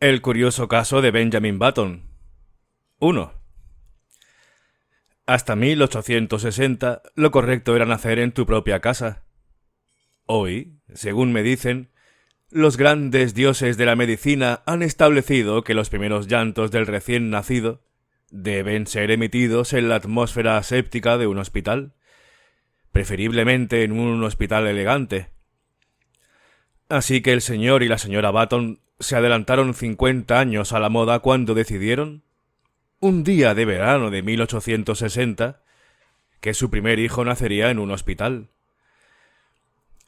El curioso caso de Benjamin Button. 1. Hasta 1860, lo correcto era nacer en tu propia casa. Hoy, según me dicen, los grandes dioses de la medicina han establecido que los primeros llantos del recién nacido deben ser emitidos en la atmósfera aséptica de un hospital, preferiblemente en un hospital elegante. Así que el señor y la señora Button se adelantaron 50 años a la moda cuando decidieron, un día de verano de 1860, que su primer hijo nacería en un hospital.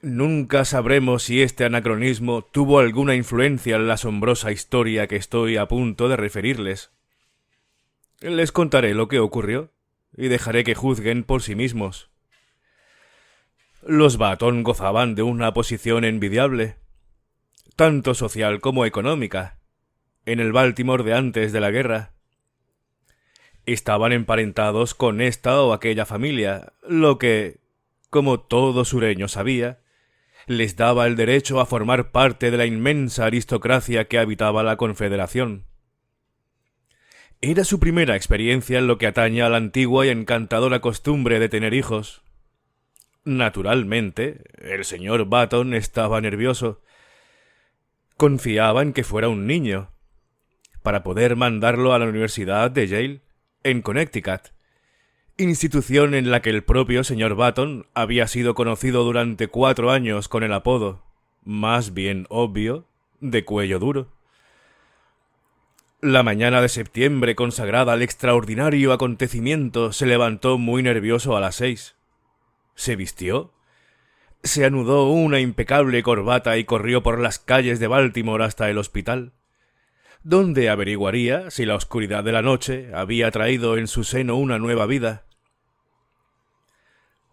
Nunca sabremos si este anacronismo tuvo alguna influencia en la asombrosa historia que estoy a punto de referirles. Les contaré lo que ocurrió y dejaré que juzguen por sí mismos. Los Button gozaban de una posición envidiable, tanto social como económica, en el Baltimore de antes de la guerra. Estaban emparentados con esta o aquella familia, lo que, como todo sureño sabía, les daba el derecho a formar parte de la inmensa aristocracia que habitaba la Confederación. Era su primera experiencia en lo que atañe a la antigua y encantadora costumbre de tener hijos. Naturalmente, el señor Button estaba nervioso. Confiaba en que fuera un niño, para poder mandarlo a la Universidad de Yale, en Connecticut, institución en la que el propio señor Button había sido conocido durante 4 años con el apodo, más bien obvio, de Cuello Duro. La mañana de septiembre consagrada al extraordinario acontecimiento se levantó muy nervioso a las 6. Se vistió, se anudó una impecable corbata y corrió por las calles de Baltimore hasta el hospital, donde averiguaría si la oscuridad de la noche había traído en su seno una nueva vida.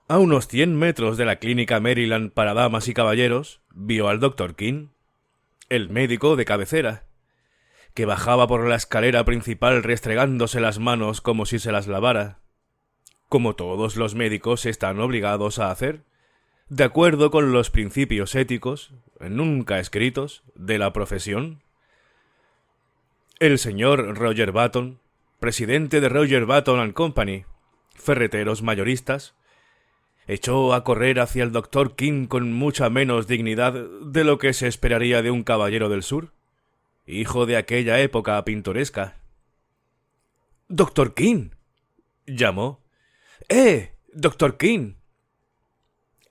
A unos 100 metros de la clínica Maryland para damas y caballeros, vio al Dr. King, el médico de cabecera, que bajaba por la escalera principal restregándose las manos como si se las lavara, como todos los médicos están obligados a hacer, de acuerdo con los principios éticos, nunca escritos, de la profesión. El señor Roger Button, presidente de Roger Button and Company, ferreteros mayoristas, echó a correr hacia el Dr. King con mucha menos dignidad de lo que se esperaría de un caballero del sur, hijo de aquella época pintoresca. «¡Dr. King!», llamó. «¡Dr. King!».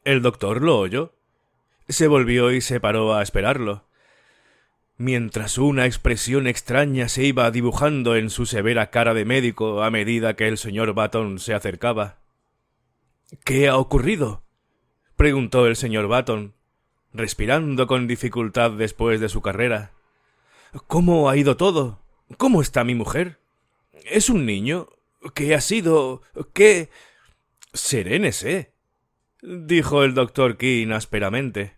El doctor lo oyó, se volvió y se paró a esperarlo, mientras una expresión extraña se iba dibujando en su severa cara de médico a medida que el señor Button se acercaba. «¿Qué ha ocurrido?», preguntó el señor Button, respirando con dificultad después de su carrera. «¿Cómo ha ido todo? ¿Cómo está mi mujer? ¿Es un niño? ¿Qué ha sido? ¿Qué...?» «Serénese», dijo el doctor King ásperamente.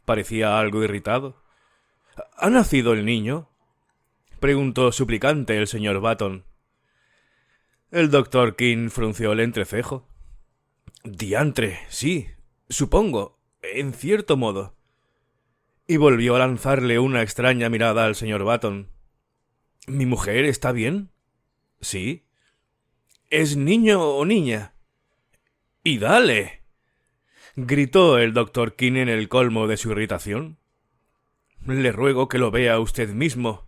Parecía algo irritado. «¿Ha nacido el niño?», preguntó suplicante el señor Button. El doctor King frunció el entrecejo. «Diantre, sí, supongo, en cierto modo», y volvió a lanzarle una extraña mirada al señor Button. «¿Mi mujer está bien?». «Sí». «¿Es niño o niña?». «¡Y dale!», gritó el doctor King en el colmo de su irritación. «Le ruego que lo vea usted mismo.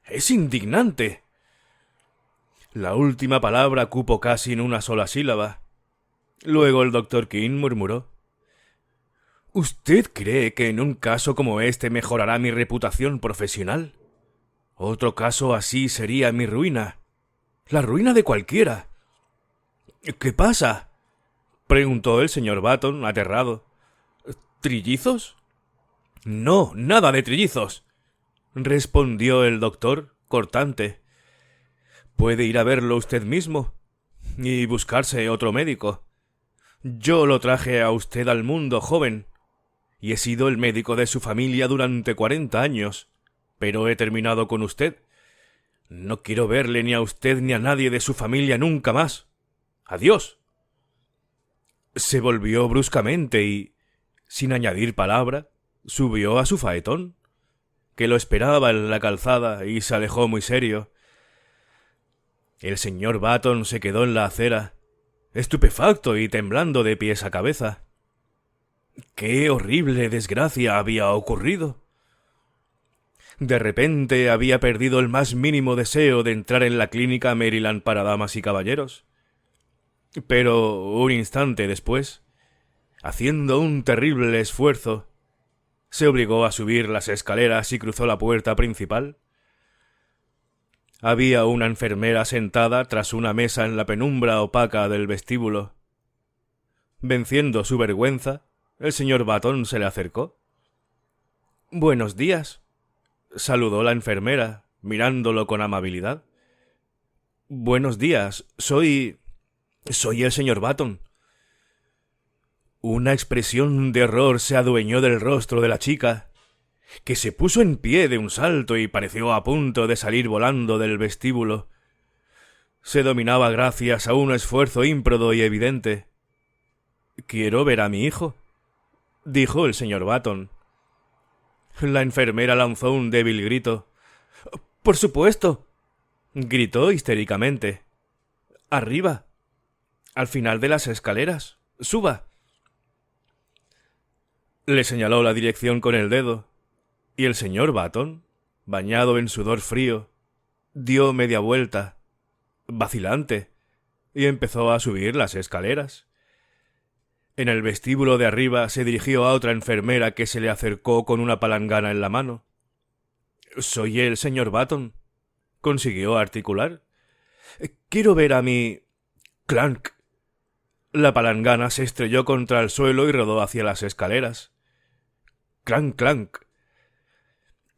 Es indignante». La última palabra cupo casi en una sola sílaba. Luego el doctor King murmuró: «¿Usted cree que en un caso como este mejorará mi reputación profesional? Otro caso así sería mi ruina. La ruina de cualquiera». «¿Qué pasa?», preguntó el señor Button, aterrado. «¿Trillizos?». «No, nada de trillizos», respondió el doctor, cortante. «Puede ir a verlo usted mismo y buscarse otro médico. Yo lo traje a usted al mundo, joven, y he sido el médico de su familia durante 40 años, pero he terminado con usted. No quiero verle ni a usted ni a nadie de su familia nunca más. Adiós». Se volvió bruscamente y, sin añadir palabra, subió a su faetón, que lo esperaba en la calzada y se alejó muy serio. El señor Button se quedó en la acera, estupefacto y temblando de pies a cabeza. ¡Qué horrible desgracia había ocurrido! De repente había perdido el más mínimo deseo de entrar en la clínica Maryland para damas y caballeros. Pero un instante después, haciendo un terrible esfuerzo, se obligó a subir las escaleras y cruzó la puerta principal. Había una enfermera sentada tras una mesa en la penumbra opaca del vestíbulo. Venciendo su vergüenza, el señor Button se le acercó. «Buenos días», saludó la enfermera, mirándolo con amabilidad. «Buenos días, soy el señor Button». Una expresión de horror se adueñó del rostro de la chica, que se puso en pie de un salto y pareció a punto de salir volando del vestíbulo. Se dominaba gracias a un esfuerzo ímprobo y evidente. «Quiero ver a mi hijo», dijo el señor Button. La enfermera lanzó un débil grito. «¡Por supuesto!», gritó histéricamente. «Arriba, al final de las escaleras. Suba». Le señaló la dirección con el dedo, y el señor Button, bañado en sudor frío, dio media vuelta, vacilante, y empezó a subir las escaleras. En el vestíbulo de arriba se dirigió a otra enfermera que se le acercó con una palangana en la mano. «Soy el señor Button», consiguió articular. «Quiero ver a mi...» «Clank». La palangana se estrelló contra el suelo y rodó hacia las escaleras. «Clank, clank».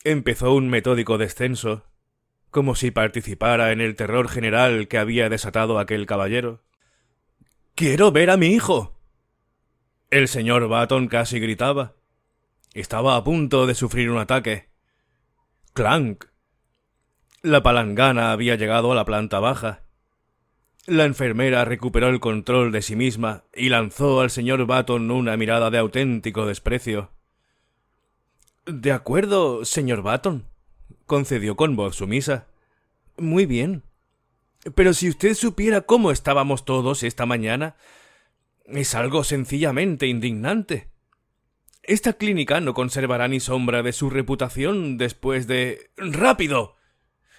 Empezó un metódico descenso, como si participara en el terror general que había desatado aquel caballero. «¡Quiero ver a mi hijo!». El señor Button casi gritaba. Estaba a punto de sufrir un ataque. «Clank». La palangana había llegado a la planta baja. La enfermera recuperó el control de sí misma y lanzó al señor Button una mirada de auténtico desprecio. «De acuerdo, señor Button», concedió con voz sumisa. «Muy bien. Pero si usted supiera cómo estábamos todos esta mañana, es algo sencillamente indignante. Esta clínica no conservará ni sombra de su reputación después de... ¡Rápido!»,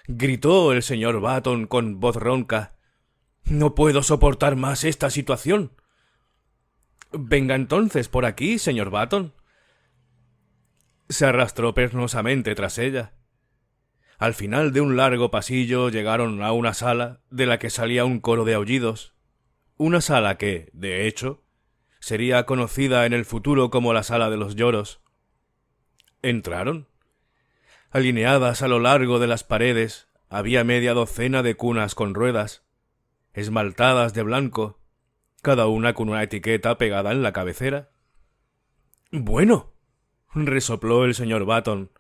gritó el señor Button con voz ronca. «No puedo soportar más esta situación». «Venga entonces por aquí, señor Button». Se arrastró penosamente tras ella. Al final de un largo pasillo llegaron a una sala de la que salía un coro de aullidos. Una sala que, de hecho, sería conocida en el futuro como la sala de los lloros. Entraron. Alineadas a lo largo de las paredes había media docena de cunas con ruedas, esmaltadas de blanco, cada una con una etiqueta pegada en la cabecera. «Bueno», resopló el señor Button.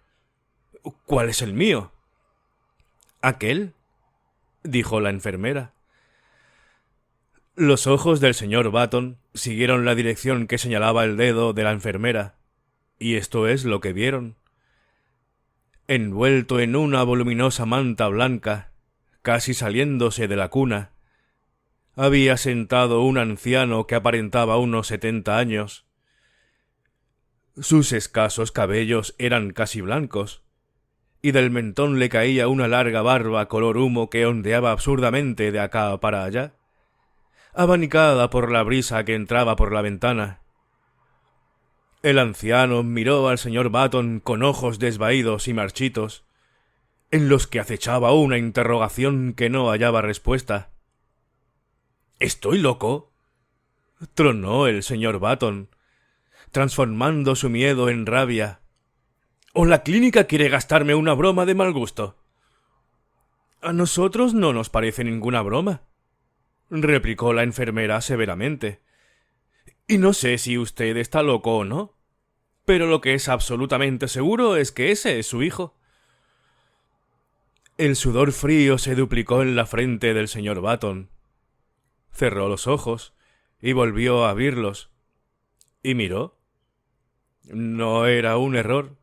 «¿Cuál es el mío?». «Aquel», dijo la enfermera. Los ojos del señor Button siguieron la dirección que señalaba el dedo de la enfermera, y esto es lo que vieron. Envuelto en una voluminosa manta blanca, casi saliéndose de la cuna, había sentado un anciano que aparentaba unos 70 años. Sus escasos cabellos eran casi blancos, y del mentón le caía una larga barba color humo que ondeaba absurdamente de acá para allá, abanicada por la brisa que entraba por la ventana. El anciano miró al señor Button con ojos desvaídos y marchitos, en los que acechaba una interrogación que no hallaba respuesta. «¿Estoy loco?», tronó el señor Button, transformando su miedo en rabia. «¿O la clínica quiere gastarme una broma de mal gusto?». «A nosotros no nos parece ninguna broma», replicó la enfermera severamente. «Y no sé si usted está loco o no, pero lo que es absolutamente seguro es que ese es su hijo». El sudor frío se duplicó en la frente del señor Button. Cerró los ojos y volvió a abrirlos. Y miró. No era un error.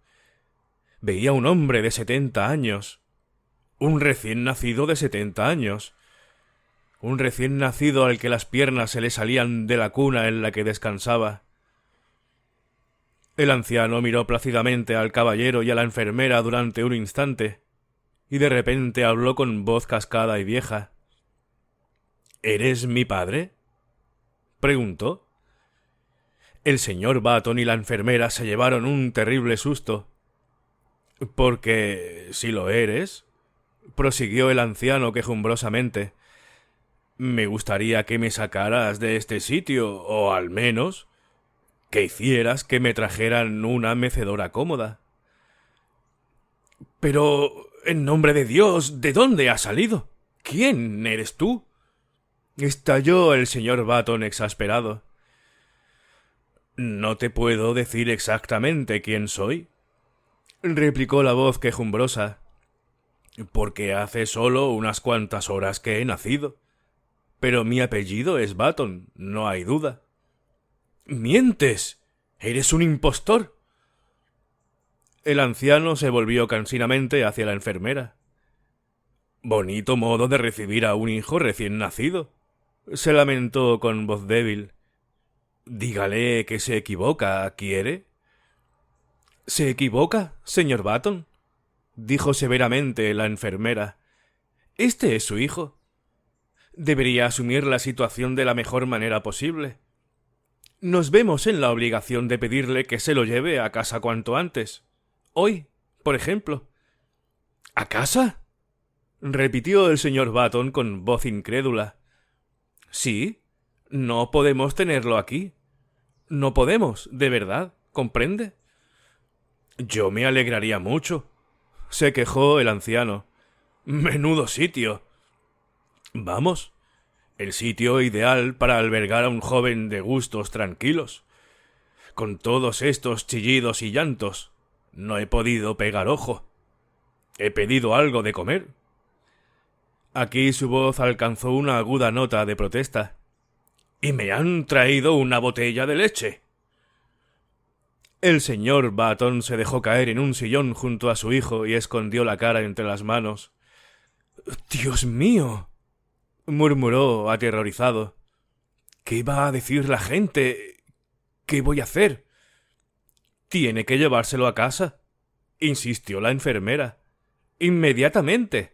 veía un hombre de 70 años. Un recién nacido de 70 años. Un recién nacido al que las piernas se le salían de la cuna en la que descansaba. El anciano miró plácidamente al caballero y a la enfermera durante un instante, y de repente habló con voz cascada y vieja. ¿Eres mi padre?, preguntó. El señor Button y la enfermera se llevaron un terrible susto. Porque, si lo eres, prosiguió el anciano quejumbrosamente, me gustaría que me sacaras de este sitio, o al menos que hicieras que me trajeran una mecedora cómoda. Pero, en nombre de Dios, ¿de dónde has salido? ¿Quién eres tú?, estalló el señor Button exasperado. No te puedo decir exactamente quién soy, replicó la voz quejumbrosa, porque hace solo unas cuantas horas que he nacido. Pero mi apellido es Button, no hay duda. ¡Mientes! ¡Eres un impostor! El anciano se volvió cansinamente hacia la enfermera. Bonito modo de recibir a un hijo recién nacido, se lamentó con voz débil. Dígale que se equivoca, ¿quiere? ¿Se equivoca, señor Button?, dijo severamente la enfermera. Este es su hijo. Debería asumir la situación de la mejor manera posible. Nos vemos en la obligación de pedirle que se lo lleve a casa cuanto antes. Hoy, por ejemplo. ¿A casa?, repitió el señor Button con voz incrédula. Sí, no podemos tenerlo aquí. No podemos, de verdad, ¿comprende? Yo me alegraría mucho, se quejó el anciano. Menudo sitio. Vamos, el sitio ideal para albergar a un joven de gustos tranquilos. Con todos estos chillidos y llantos, no he podido pegar ojo. He pedido algo de comer. Aquí su voz alcanzó una aguda nota de protesta. Y me han traído una botella de leche. El señor Button se dejó caer en un sillón junto a su hijo y escondió la cara entre las manos. ¡Dios mío!, murmuró aterrorizado. ¿Qué va a decir la gente? ¿Qué voy a hacer? Tiene que llevárselo a casa, insistió la enfermera. Inmediatamente.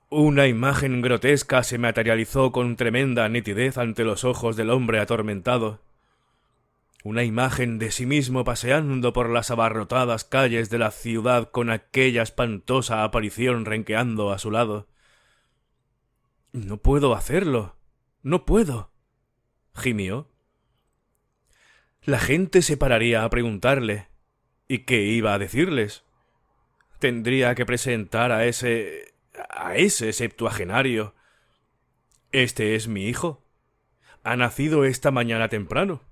Una imagen grotesca se materializó con tremenda nitidez ante los ojos del hombre atormentado. Una imagen de sí mismo paseando por las abarrotadas calles de la ciudad con aquella espantosa aparición renqueando a su lado. No puedo hacerlo. No puedo, gimió. La gente se pararía a preguntarle. ¿Y qué iba a decirles? Tendría que presentar a ese septuagenario. Este es mi hijo. Ha nacido esta mañana temprano.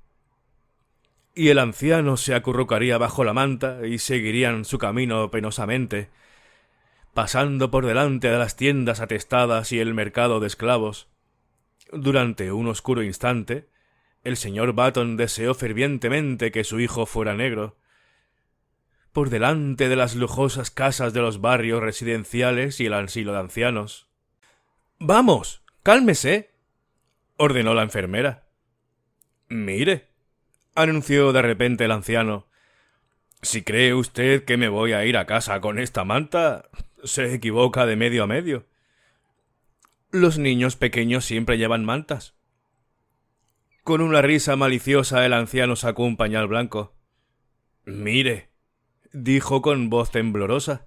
Y el anciano se acurrucaría bajo la manta y seguirían su camino penosamente, pasando por delante de las tiendas atestadas y el mercado de esclavos. Durante un oscuro instante, el señor Button deseó fervientemente que su hijo fuera negro. Por delante de las lujosas casas de los barrios residenciales y el asilo de ancianos. —¡Vamos! ¡Cálmese!, ordenó la enfermera. —Mire —anunció de repente el anciano—, si cree usted que me voy a ir a casa con esta manta, se equivoca de medio a medio. Los niños pequeños siempre llevan mantas. Con una risa maliciosa el anciano sacó un pañal blanco. —Mire —dijo con voz temblorosa—,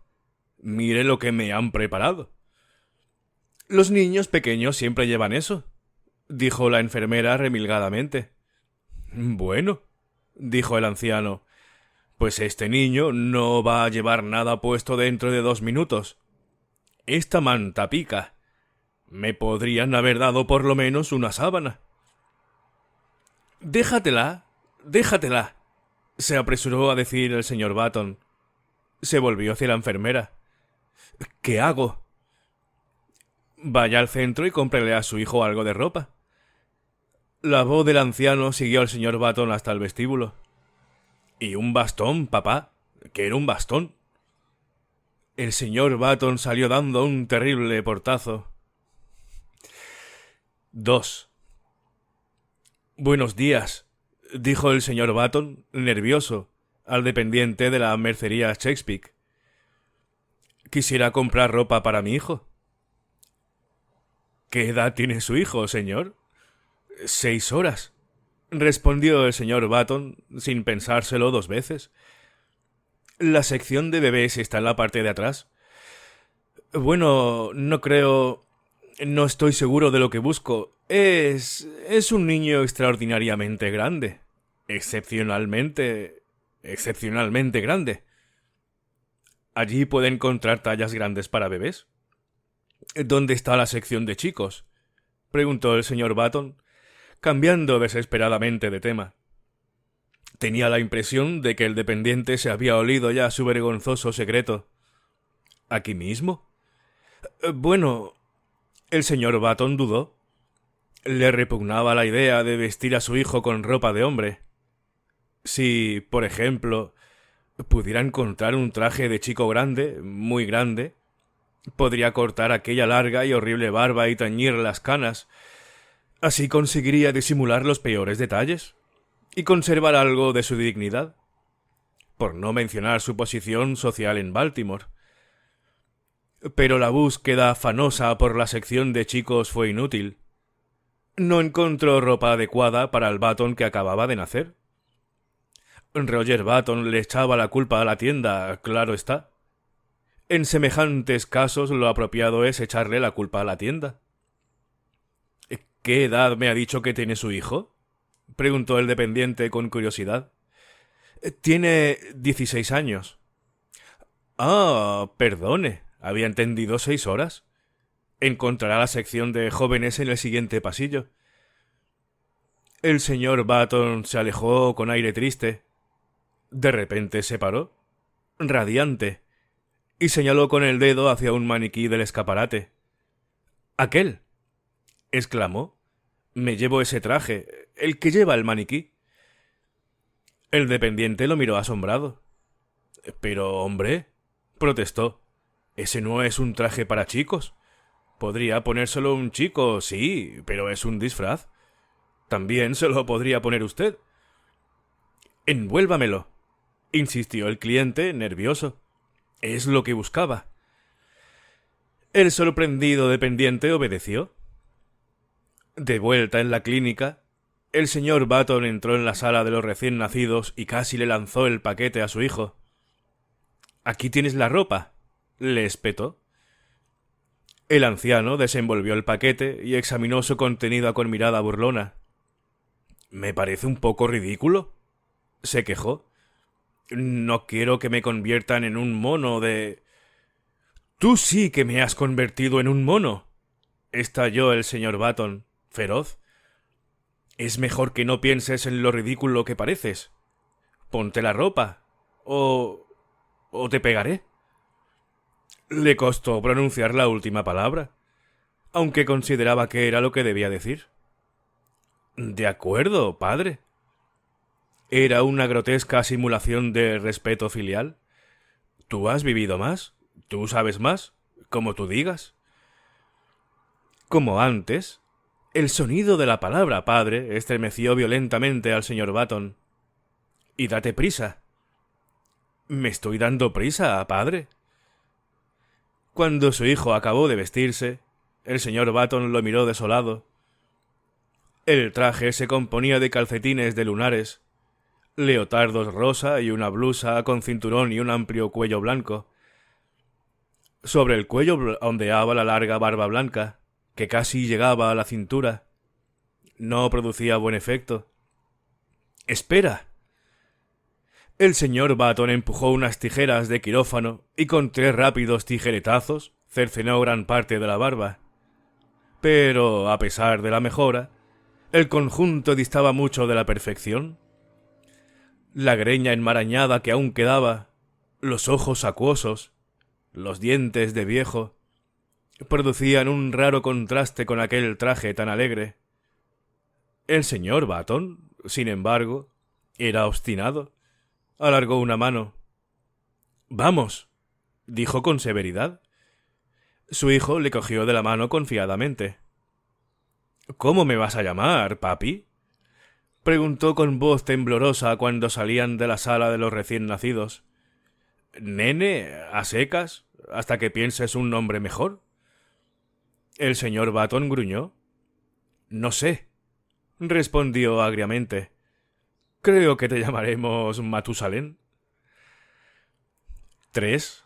mire lo que me han preparado. Los niños pequeños siempre llevan eso —dijo la enfermera remilgadamente. Bueno —dijo el anciano—, pues este niño no va a llevar nada puesto dentro de 2 minutos. Esta manta pica. Me podrían haber dado por lo menos una sábana. Déjatela, se apresuró a decir el señor Button. Se volvió hacia la enfermera. ¿Qué hago? Vaya al centro y cómprele a su hijo algo de ropa. La voz del anciano siguió al señor Button hasta el vestíbulo. —¿Y un bastón, papá? que era un bastón. El señor Button salió dando un terrible portazo. 2. Buenos días, dijo el señor Button, nervioso, al dependiente de la mercería Shakespeare. Quisiera comprar ropa para mi hijo. ¿Qué edad tiene su hijo, señor? 6 horas, respondió el señor Button, sin pensárselo 2 veces. La sección de bebés está en la parte de atrás. Bueno, no creo... No estoy seguro de lo que busco. Es un niño extraordinariamente grande. Excepcionalmente grande. Allí puede encontrar tallas grandes para bebés. ¿Dónde está la sección de chicos?, preguntó el señor Button, cambiando desesperadamente de tema. Tenía la impresión de que el dependiente se había olido ya su vergonzoso secreto. ¿Aquí mismo? Bueno, el señor Button dudó. Le repugnaba la idea de vestir a su hijo con ropa de hombre. Si, por ejemplo, pudiera encontrar un traje de chico grande, muy grande, podría cortar aquella larga y horrible barba y teñir las canas. Así conseguiría disimular los peores detalles y conservar algo de su dignidad, por no mencionar su posición social en Baltimore. Pero la búsqueda afanosa por la sección de chicos fue inútil. No encontró ropa adecuada para el Button que acababa de nacer. Roger Button le echaba la culpa a la tienda, claro está. En semejantes casos lo apropiado es echarle la culpa a la tienda. ¿Qué edad me ha dicho que tiene su hijo?, preguntó el dependiente con curiosidad. Tiene 16 años. Ah, perdone, había entendido 6 horas. Encontrará la sección de jóvenes en el siguiente pasillo. El señor Button se alejó con aire triste. De repente se paró, radiante, y señaló con el dedo hacia un maniquí del escaparate. «¡Aquel!», exclamó. «Me llevo ese traje, el que lleva el maniquí». El dependiente lo miró asombrado. «Pero, hombre», protestó, «ese no es un traje para chicos. Podría ponérselo un chico, sí, pero es un disfraz. También se lo podría poner usted». «Envuélvamelo», insistió el cliente, nervioso. Es lo que buscaba. El sorprendido dependiente obedeció. De vuelta en la clínica, el señor Button entró en la sala de los recién nacidos y casi le lanzó el paquete a su hijo. «Aquí tienes la ropa», le espetó. El anciano desenvolvió el paquete y examinó su contenido con mirada burlona. «Me parece un poco ridículo», se quejó. «No quiero que me conviertan en un mono de...» «Tú sí que me has convertido en un mono», estalló el señor Button, feroz. «Es mejor que no pienses en lo ridículo que pareces. Ponte la ropa, o te pegaré». Le costó pronunciar la última palabra, aunque consideraba que era lo que debía decir. «De acuerdo, padre». Era una grotesca simulación de respeto filial. «Tú has vivido más, tú sabes más, como tú digas». Como antes, el sonido de la palabra padre estremeció violentamente al señor Button. «Y date prisa». «¿Me estoy dando prisa, padre?». Cuando su hijo acabó de vestirse, el señor Button lo miró desolado. El traje se componía de calcetines de lunares, leotardos rosa y una blusa con cinturón y un amplio cuello blanco. Sobre el cuello ondeaba la larga barba blanca, que casi llegaba a la cintura. No producía buen efecto. «¡Espera!». El señor Button empujó unas tijeras de quirófano y con 3 rápidos tijeretazos cercenó gran parte de la barba. Pero, a pesar de la mejora, el conjunto distaba mucho de la perfección. La greña enmarañada que aún quedaba, los ojos acuosos, los dientes de viejo, producían un raro contraste con aquel traje tan alegre. El señor Button, sin embargo, era obstinado. Alargó una mano. Vamos, dijo con severidad. Su hijo le cogió de la mano confiadamente. ¿Cómo me vas a llamar, papi? Preguntó con voz temblorosa cuando salían de la sala de los recién nacidos. ¿Nene? ¿A secas? ¿Hasta que pienses un nombre mejor? El señor Baton gruñó. No sé, respondió agriamente. Creo que te llamaremos Matusalén. 3.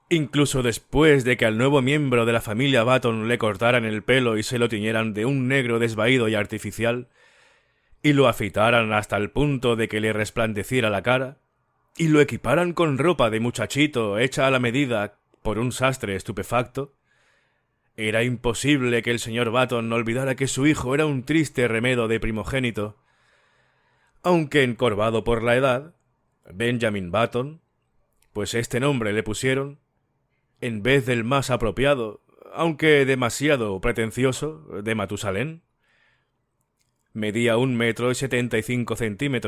Incluso después de que al nuevo miembro de la familia Baton le cortaran el pelo y se lo tiñeran de un negro desvaído y artificial, y lo afeitaran hasta el punto de que le resplandeciera la cara, y lo equiparan con ropa de muchachito hecha a la medida por un sastre estupefacto, era imposible que el señor Baton olvidara que su hijo era un triste remedo de primogénito. Aunque encorvado por la edad, Benjamin Baton, pues este nombre le pusieron, en vez del más apropiado, aunque demasiado pretencioso, de Matusalén. Medía 1,75 m.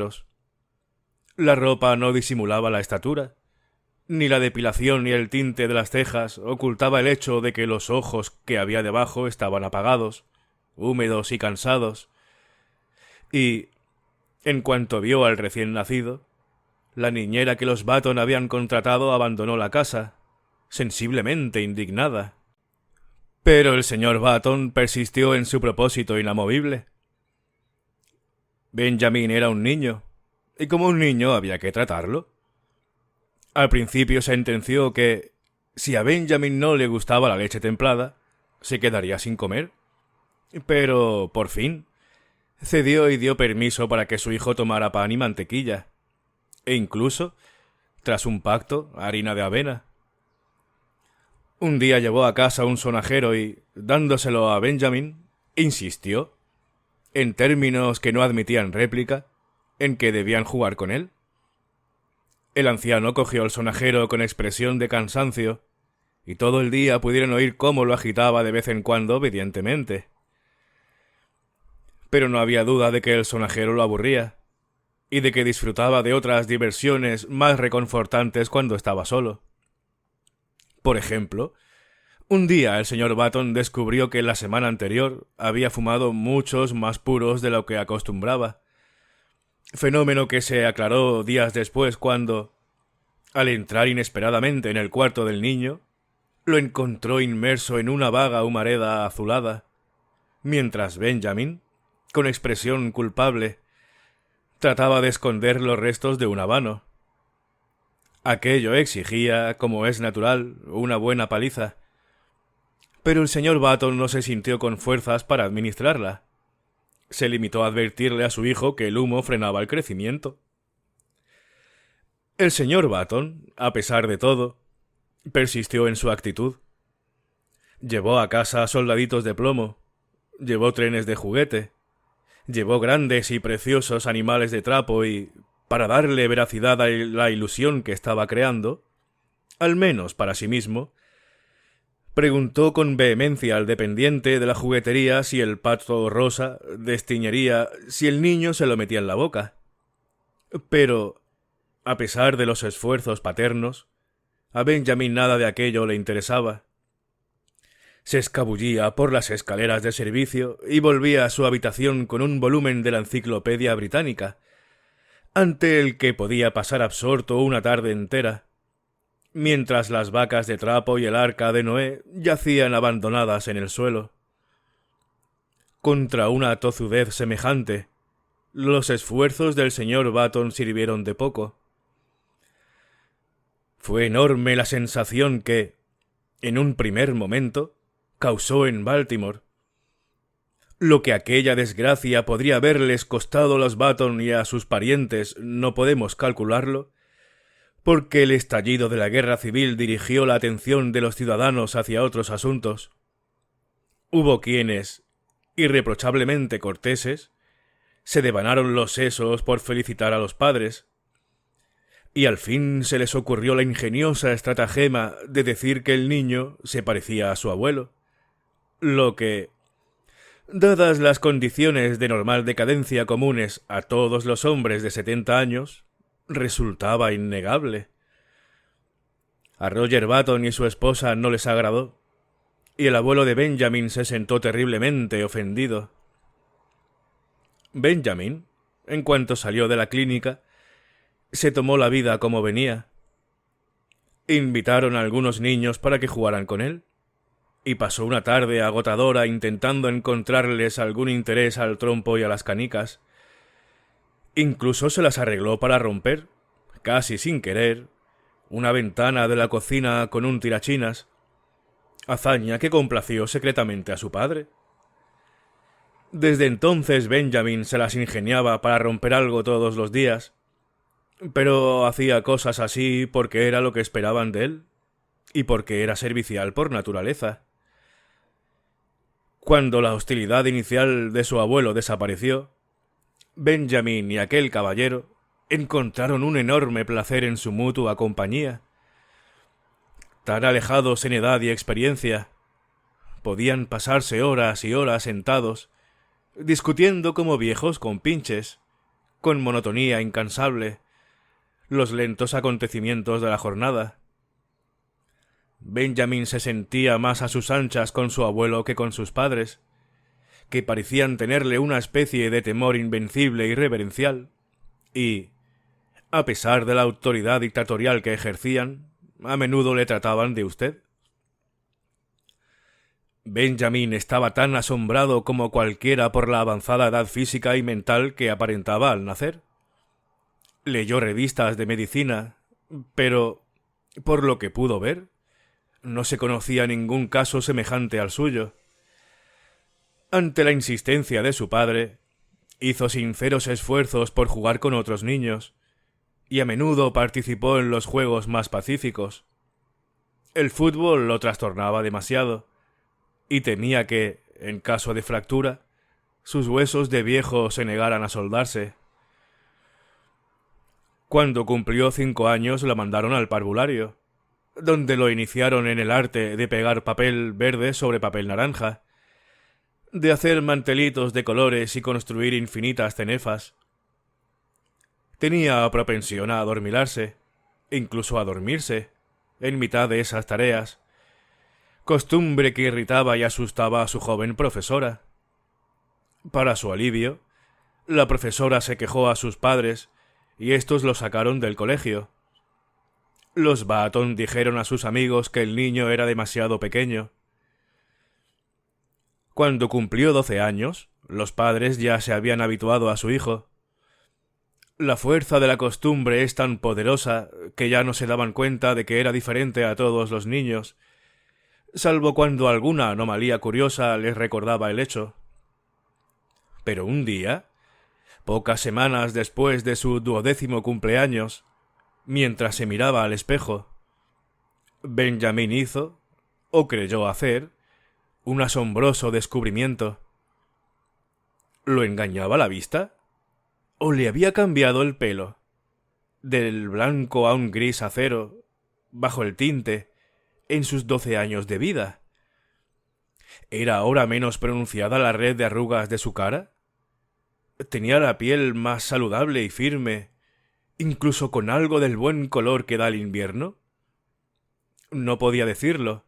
La ropa no disimulaba la estatura, ni la depilación ni el tinte de las cejas ocultaba el hecho de que los ojos que había debajo estaban apagados, húmedos y cansados, y, en cuanto vio al recién nacido, la niñera que los Baton habían contratado abandonó la casa, sensiblemente indignada. Pero el señor Baton persistió en su propósito inamovible. Benjamin era un niño, y como un niño había que tratarlo. Al principio sentenció que, si a Benjamin no le gustaba la leche templada, se quedaría sin comer. Pero, por fin, cedió y dio permiso para que su hijo tomara pan y mantequilla, e incluso, tras un pacto, harina de avena. Un día llevó a casa un sonajero y, dándoselo a Benjamin, insistió, en términos que no admitían réplica, en que debían jugar con él. El anciano cogió el sonajero con expresión de cansancio, y todo el día pudieron oír cómo lo agitaba de vez en cuando obedientemente. Pero no había duda de que el sonajero lo aburría, y de que disfrutaba de otras diversiones más reconfortantes cuando estaba solo. Por ejemplo, un día el señor Baton descubrió que la semana anterior había fumado muchos más puros de lo que acostumbraba, fenómeno que se aclaró días después cuando, al entrar inesperadamente en el cuarto del niño, lo encontró inmerso en una vaga humareda azulada, mientras Benjamin, con expresión culpable, trataba de esconder los restos de un habano. Aquello exigía, como es natural, una buena paliza, pero el señor Baton no se sintió con fuerzas para administrarla. Se limitó a advertirle a su hijo que el humo frenaba el crecimiento. El señor Baton, a pesar de todo, persistió en su actitud. Llevó a casa soldaditos de plomo, llevó trenes de juguete, llevó grandes y preciosos animales de trapo y, para darle veracidad a la ilusión que estaba creando, al menos para sí mismo, preguntó con vehemencia al dependiente de la juguetería si el pato rosa destiñería si el niño se lo metía en la boca. Pero, a pesar de los esfuerzos paternos, a Benjamin nada de aquello le interesaba. Se escabullía por las escaleras de servicio y volvía a su habitación con un volumen de la Enciclopedia Británica, ante el que podía pasar absorto una tarde entera, mientras las vacas de trapo y el arca de Noé yacían abandonadas en el suelo. Contra una tozudez semejante, los esfuerzos del señor Baton sirvieron de poco. Fue enorme la sensación que, en un primer momento, causó en Baltimore. Lo que aquella desgracia podría haberles costado a los Baton y a sus parientes no podemos calcularlo, porque el estallido de la guerra civil dirigió la atención de los ciudadanos hacia otros asuntos. Hubo quienes, irreprochablemente corteses, se devanaron los sesos por felicitar a los padres, y al fin se les ocurrió la ingeniosa estratagema de decir que el niño se parecía a su abuelo, lo que, dadas las condiciones de normal decadencia comunes a todos los hombres de 70 años, resultaba innegable. A Roger Button y su esposa no les agradó, y el abuelo de Benjamin se sentó terriblemente ofendido. Benjamin, en cuanto salió de la clínica, se tomó la vida como venía. Invitaron a algunos niños para que jugaran con él, y pasó una tarde agotadora intentando encontrarles algún interés al trompo y a las canicas. Incluso se las arregló para romper, casi sin querer, una ventana de la cocina con un tirachinas, hazaña que complació secretamente a su padre. Desde entonces Benjamin se las ingeniaba para romper algo todos los días, pero hacía cosas así porque era lo que esperaban de él, y porque era servicial por naturaleza. Cuando la hostilidad inicial de su abuelo desapareció, Benjamin y aquel caballero encontraron un enorme placer en su mutua compañía. Tan alejados en edad y experiencia, podían pasarse horas y horas sentados, discutiendo como viejos compinches, con monotonía incansable, los lentos acontecimientos de la jornada. Benjamin se sentía más a sus anchas con su abuelo que con sus padres, que parecían tenerle una especie de temor invencible y reverencial, y, a pesar de la autoridad dictatorial que ejercían, a menudo le trataban de usted. Benjamin estaba tan asombrado como cualquiera por la avanzada edad física y mental que aparentaba al nacer. Leyó revistas de medicina, pero, por lo que pudo ver, no se conocía ningún caso semejante al suyo. Ante la insistencia de su padre, hizo sinceros esfuerzos por jugar con otros niños, y a menudo participó en los juegos más pacíficos. El fútbol lo trastornaba demasiado, y temía que, en caso de fractura, sus huesos de viejo se negaran a soldarse. Cuando cumplió 5 años lo mandaron al parvulario, donde lo iniciaron en el arte de pegar papel verde sobre papel naranja, de hacer mantelitos de colores y construir infinitas cenefas. Tenía propensión a adormilarse, incluso a dormirse, en mitad de esas tareas, costumbre que irritaba y asustaba a su joven profesora. Para su alivio, la profesora se quejó a sus padres y éstos lo sacaron del colegio. Los Button dijeron a sus amigos que el niño era demasiado pequeño. Cuando cumplió 12 años, los padres ya se habían habituado a su hijo. La fuerza de la costumbre es tan poderosa que ya no se daban cuenta de que era diferente a todos los niños, salvo cuando alguna anomalía curiosa les recordaba el hecho. Pero un día, pocas semanas después de su 12º cumpleaños, mientras se miraba al espejo, Benjamin hizo, o creyó hacer, un asombroso descubrimiento. ¿Lo engañaba la vista? ¿O le había cambiado el pelo? Del blanco a un gris acero, bajo el tinte, en sus 12 años de vida. ¿Era ahora menos pronunciada la red de arrugas de su cara? ¿Tenía la piel más saludable y firme, incluso con algo del buen color que da el invierno? No podía decirlo.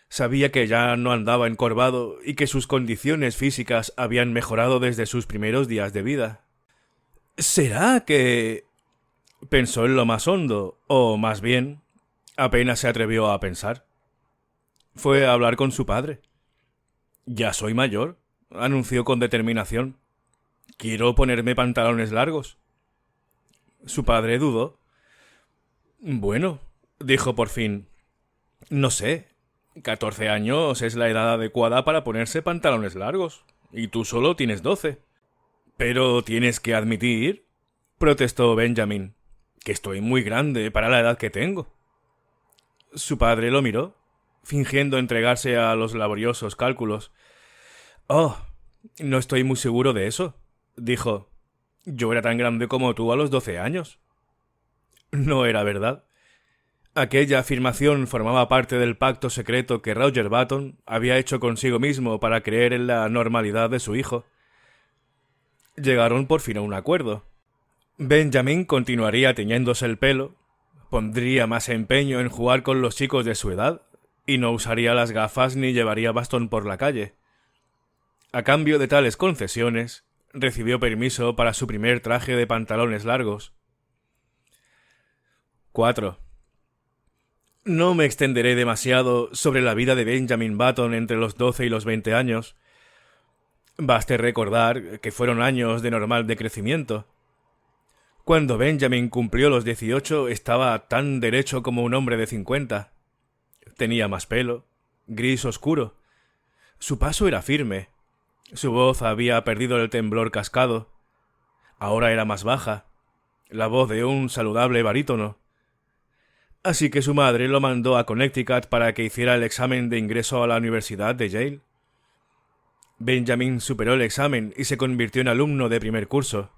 Sabía que ya no andaba encorvado y que sus condiciones físicas habían mejorado desde sus primeros días de vida. ¿Será que...? Pensó en lo más hondo, o más bien, apenas se atrevió a pensar. Fue a hablar con su padre. «Ya soy mayor», anunció con determinación. «Quiero ponerme pantalones largos». Su padre dudó. «Bueno», dijo por fin, «no sé, 14 años es la edad adecuada para ponerse pantalones largos, y tú solo tienes 12. «Pero tienes que admitir», protestó Benjamin, «que estoy muy grande para la edad que tengo». Su padre lo miró, fingiendo entregarse a los laboriosos cálculos. «Oh, no estoy muy seguro de eso», dijo. «Yo era tan grande como tú a los 12 años». No era verdad. Aquella afirmación formaba parte del pacto secreto que Roger Button había hecho consigo mismo para creer en la normalidad de su hijo. Llegaron por fin a un acuerdo. Benjamin continuaría teñéndose el pelo, Pondría más empeño en jugar con los chicos de su edad y no usaría las gafas ni llevaría bastón por la calle. A cambio de tales concesiones, recibió permiso para su primer traje de pantalones largos. 4. No me extenderé demasiado sobre la vida de Benjamin Button entre los 12 y los 20 años. Baste recordar que fueron años de normal decrecimiento. Cuando Benjamin cumplió los 18 estaba tan derecho como un hombre de 50. Tenía más pelo, gris oscuro. Su paso era firme. Su voz había perdido el temblor cascado. Ahora era más baja, la voz de un saludable barítono. Así que su madre lo mandó a Connecticut para que hiciera el examen de ingreso a la Universidad de Yale. Benjamin superó el examen y se convirtió en alumno de primer curso.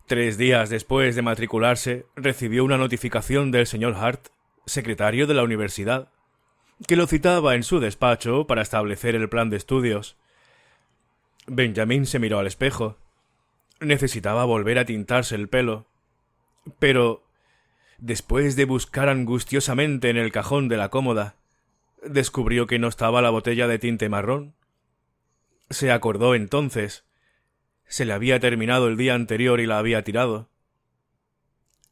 3 días después de matricularse, recibió una notificación del señor Hart, secretario de la universidad, que lo citaba en su despacho para establecer el plan de estudios. Benjamin se miró al espejo. Necesitaba volver a tintarse el pelo. Pero, después de buscar angustiosamente en el cajón de la cómoda, descubrió que no estaba la botella de tinte marrón. Se acordó entonces. Se le había terminado el día anterior y la había tirado.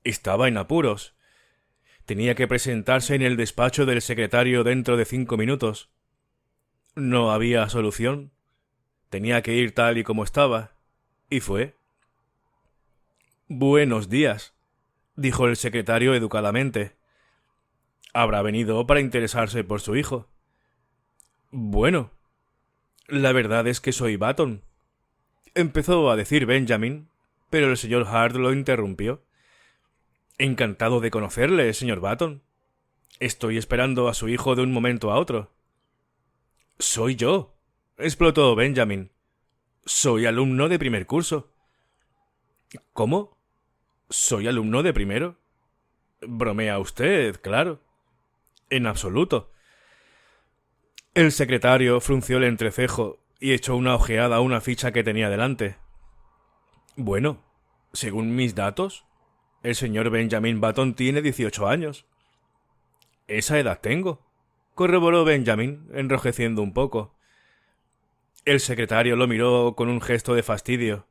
Estaba en apuros. Tenía que presentarse en el despacho del secretario dentro de 5 minutos. No había solución. Tenía que ir tal y como estaba. Y fue. «Buenos días», dijo el secretario educadamente. Habrá venido para interesarse por su hijo. «Bueno, la verdad es que soy Button», empezó a decir Benjamin, pero el señor Hart lo interrumpió. «Encantado de conocerle, señor Button. Estoy esperando a su hijo de un momento a otro». «Soy yo», explotó Benjamin. «Soy alumno de primer curso». «¿Cómo? ¿Soy alumno de primero?» «Bromea usted, claro». «En absoluto». El secretario frunció el entrecejo y echó una ojeada a una ficha que tenía delante. «Bueno, según mis datos, el señor Benjamin Button tiene 18 años». «Esa edad tengo», corroboró Benjamin, enrojeciendo un poco. El secretario lo miró con un gesto de fastidio.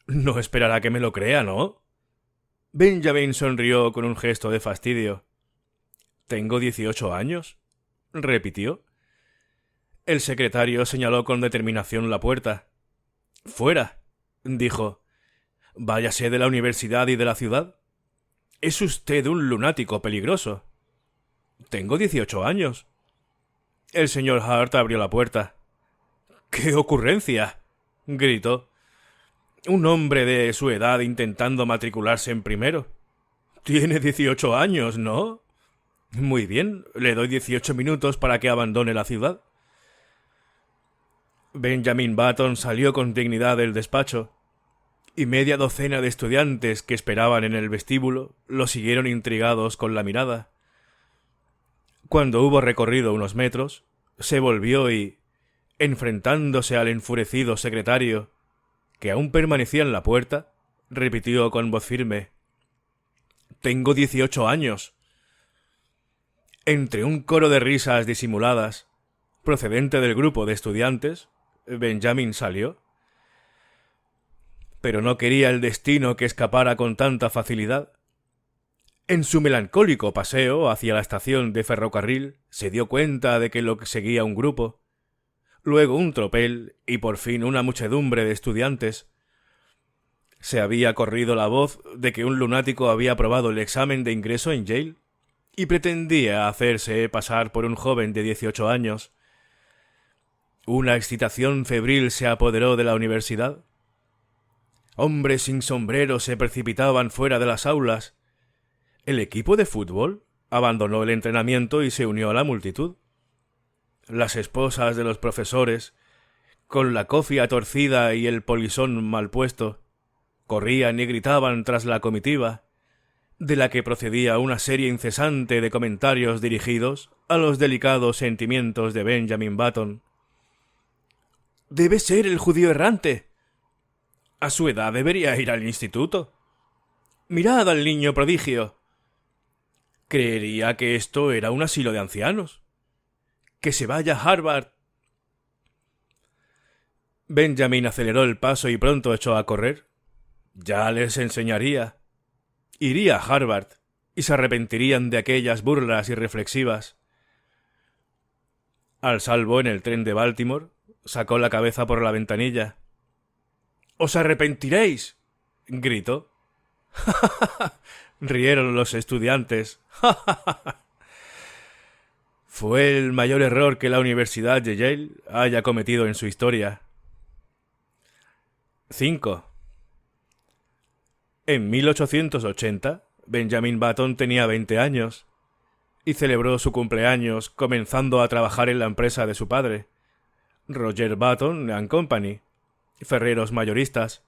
«No esperará que me lo crea, ¿no?» Benjamin sonrió con un gesto de fastidio. «¿Tengo 18 años?» repitió. El secretario señaló con determinación la puerta. «Fuera», dijo. «Váyase de la universidad y de la ciudad. Es usted un lunático peligroso». «Tengo 18 años». El señor Hart abrió la puerta. «¡Qué ocurrencia!», gritó. «Un hombre de su edad intentando matricularse en primero. Tiene 18 años, ¿no? Muy bien, le doy 18 minutos para que abandone la ciudad». Benjamin Button salió con dignidad del despacho, y media docena de estudiantes que esperaban en el vestíbulo lo siguieron intrigados con la mirada. Cuando hubo recorrido unos metros, se volvió y, enfrentándose al enfurecido secretario, que aún permanecía en la puerta, repitió con voz firme: «Tengo 18 años». Entre un coro de risas disimuladas, procedente del grupo de estudiantes, Benjamin salió. Pero no quería el destino que escapara con tanta facilidad. En su melancólico paseo hacia la estación de ferrocarril se dio cuenta de que lo seguía un grupo, luego un tropel y por fin una muchedumbre de estudiantes. Se había corrido la voz de que un lunático había aprobado el examen de ingreso en Yale y pretendía hacerse pasar por un joven de 18 años. Una excitación febril se apoderó de la universidad. Hombres sin sombrero se precipitaban fuera de las aulas. El equipo de fútbol abandonó el entrenamiento y se unió a la multitud. Las esposas de los profesores, con la cofia torcida y el polisón mal puesto, corrían y gritaban tras la comitiva, de la que procedía una serie incesante de comentarios dirigidos a los delicados sentimientos de Benjamin Button. «Debe ser el judío errante. A su edad debería ir al instituto. Mirad al niño prodigio. Creería que esto era un asilo de ancianos. ¡Que se vaya a Harvard! Benjamin aceleró el paso y pronto echó a correr. Ya les enseñaría. Iría a Harvard y se arrepentirían de aquellas burlas irreflexivas. Al salvo en el tren de Baltimore, sacó la cabeza por la ventanilla. —¡Os arrepentiréis! —gritó. Rieron los estudiantes. Fue el mayor error que la Universidad de Yale haya cometido en su historia. 5. En 1880, Benjamin Button tenía 20 años y celebró su cumpleaños comenzando a trabajar en la empresa de su padre, Roger Button and Company, ferreros mayoristas.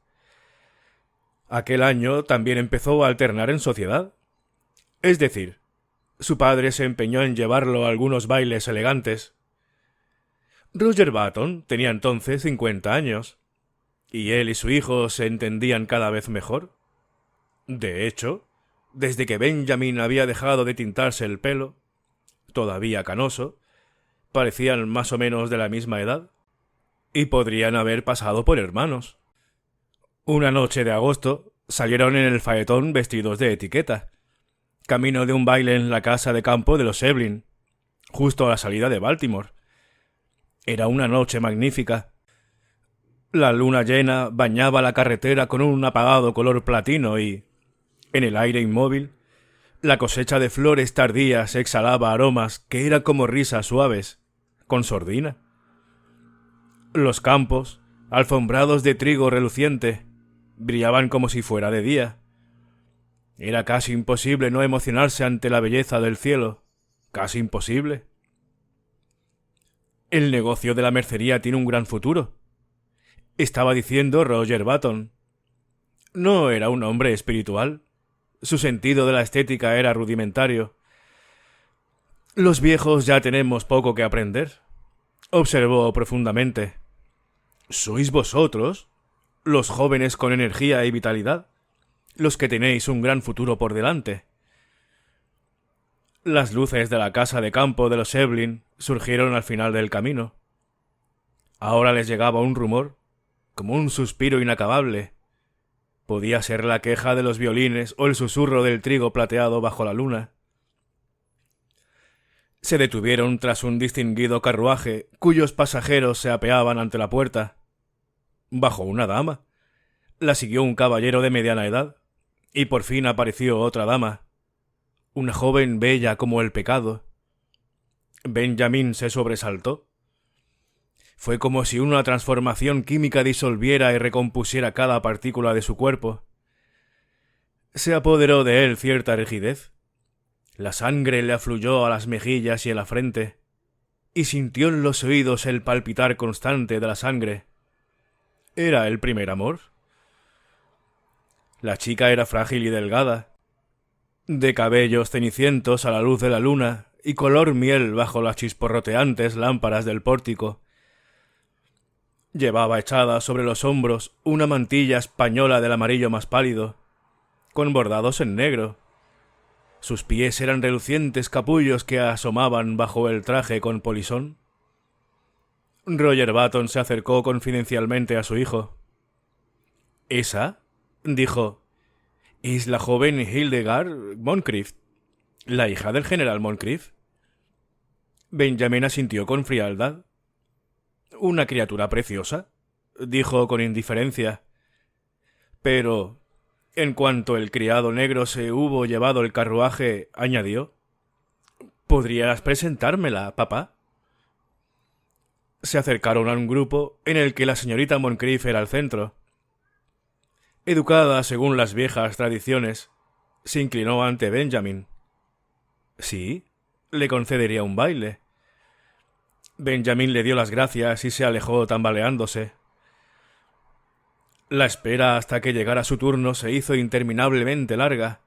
Aquel año también empezó a alternar en sociedad. Es decir, su padre se empeñó en llevarlo a algunos bailes elegantes. Roger Button tenía entonces 50 años, y él y su hijo se entendían cada vez mejor. De hecho, desde que Benjamin había dejado de tintarse el pelo, todavía canoso, parecían más o menos de la misma edad, y podrían haber pasado por hermanos. Una noche de agosto salieron en el faetón vestidos de etiqueta, camino de un baile en la casa de campo de los Evelyn, justo a la salida de Baltimore. Era una noche magnífica. La luna llena bañaba la carretera con un apagado color platino y, en el aire inmóvil, la cosecha de flores tardías exhalaba aromas que eran como risas suaves, con sordina. Los campos, alfombrados de trigo reluciente, brillaban como si fuera de día. Era casi imposible no emocionarse ante la belleza del cielo, casi imposible. El negocio de la mercería tiene un gran futuro, estaba diciendo Roger Button. No era un hombre espiritual. Su sentido de la estética era rudimentario. Los viejos ya tenemos poco que aprender, observó profundamente. ¿Sois vosotros, los jóvenes con energía y vitalidad, los que tenéis un gran futuro por delante? Las luces de la casa de campo de los Evelyn surgieron al final del camino. Ahora les llegaba un rumor, como un suspiro inacabable. Podía ser la queja de los violines o el susurro del trigo plateado bajo la luna. Se detuvieron tras un distinguido carruaje cuyos pasajeros se apeaban ante la puerta. Bajó una dama. La siguió un caballero de mediana edad, y por fin apareció otra dama, una joven bella como el pecado. Benjamin se sobresaltó. Fue como si una transformación química disolviera y recompusiera cada partícula de su cuerpo. Se apoderó de él cierta rigidez. La sangre le afluyó a las mejillas y a la frente, y sintió en los oídos el palpitar constante de la sangre. ¿Era el primer amor? La chica era frágil y delgada, de cabellos cenicientos a la luz de la luna y color miel bajo las chisporroteantes lámparas del pórtico. Llevaba echada sobre los hombros una mantilla española del amarillo más pálido, con bordados en negro. Sus pies eran relucientes capullos que asomaban bajo el traje con polisón. Roger Button se acercó confidencialmente a su hijo. «¿Esa?», dijo. «Es la joven Hildegard Moncrief, la hija del general Moncrief». Benjamin asintió con frialdad. «Una criatura preciosa», dijo con indiferencia. Pero, en cuanto el criado negro se hubo llevado el carruaje, añadió: «¿Podrías presentármela, papá?». Se acercaron a un grupo en el que la señorita Moncrief era el centro. Educada según las viejas tradiciones, se inclinó ante Benjamin. Sí, le concedería un baile. Benjamin le dio las gracias y se alejó tambaleándose. La espera hasta que llegara su turno se hizo interminablemente larga.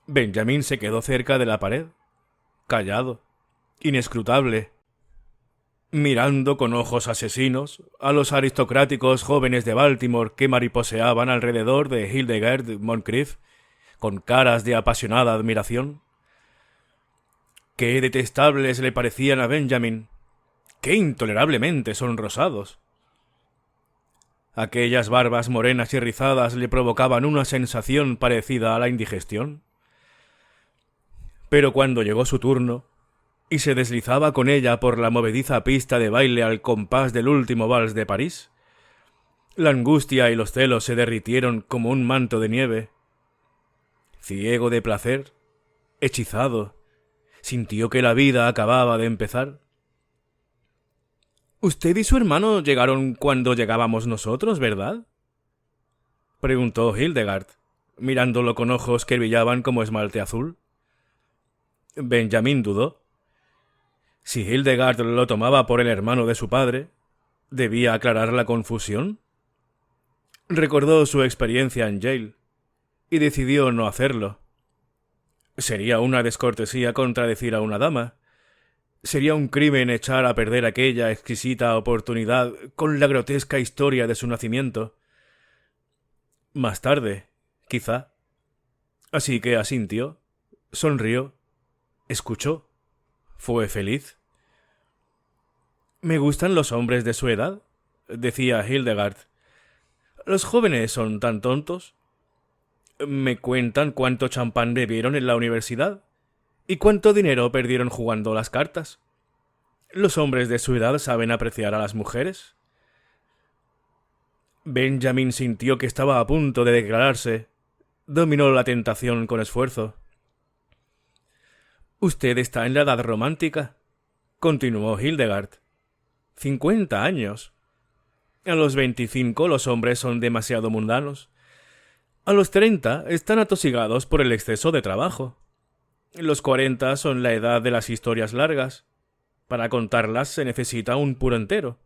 Benjamin se quedó cerca de la pared, callado, inescrutable, mirando con ojos asesinos a los aristocráticos jóvenes de Baltimore que mariposeaban alrededor de Hildegard Moncrief con caras de apasionada admiración. Qué detestables le parecían a Benjamin, qué intolerablemente sonrosados. Aquellas barbas morenas y rizadas le provocaban una sensación parecida a la indigestión. Pero cuando llegó su turno, y se deslizaba con ella por la movediza pista de baile al compás del último vals de París, la angustia y los celos se derritieron como un manto de nieve. Ciego de placer, hechizado, sintió que la vida acababa de empezar. «Usted y su hermano llegaron cuando llegábamos nosotros, ¿verdad?», preguntó Hildegard, mirándolo con ojos que brillaban como esmalte azul. Benjamin dudó. Si Hildegard lo tomaba por el hermano de su padre, ¿debía aclarar la confusión? Recordó su experiencia en Yale y decidió no hacerlo. Sería una descortesía contradecir a una dama. Sería un crimen echar a perder aquella exquisita oportunidad con la grotesca historia de su nacimiento. Más tarde, quizá. Así que asintió, sonrió, escuchó, fue feliz. «Me gustan los hombres de su edad», decía Hildegard. «Los jóvenes son tan tontos. Me cuentan cuánto champán bebieron en la universidad y cuánto dinero perdieron jugando las cartas. Los hombres de su edad saben apreciar a las mujeres». Benjamin sintió que estaba a punto de declararse. Dominó la tentación con esfuerzo. «Usted está en la edad romántica», continuó Hildegard. 50 años. A los 25 los hombres son demasiado mundanos. A los 30 están atosigados por el exceso de trabajo. Los 40 son la edad de las historias largas. Para contarlas se necesita un puro entero.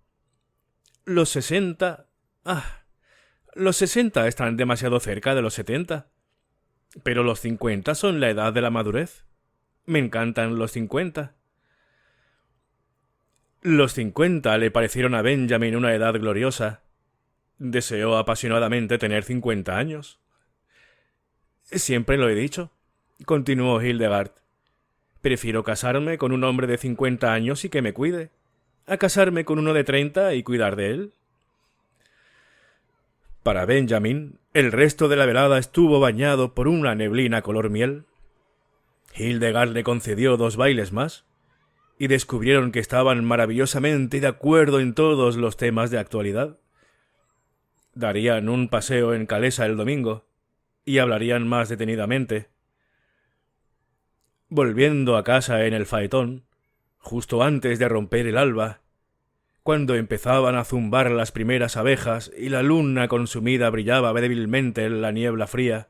Los 60... los 60 están demasiado cerca de los 70. Pero los 50 son la edad de la madurez. Me encantan los 50. Los 50 le parecieron a Benjamin una edad gloriosa. Deseó apasionadamente tener 50 años. «Siempre lo he dicho», continuó Hildegard. «Prefiero casarme con un hombre de 50 años y que me cuide, a casarme con uno de 30 y cuidar de él». Para Benjamin, el resto de la velada estuvo bañado por una neblina color miel. Hildegard le concedió 2 bailes más, y descubrieron que estaban maravillosamente de acuerdo en todos los temas de actualidad. Darían un paseo en Calesa el domingo, y hablarían más detenidamente. Volviendo a casa en el faetón, justo antes de romper el alba, cuando empezaban a zumbar las primeras abejas y la luna consumida brillaba débilmente en la niebla fría,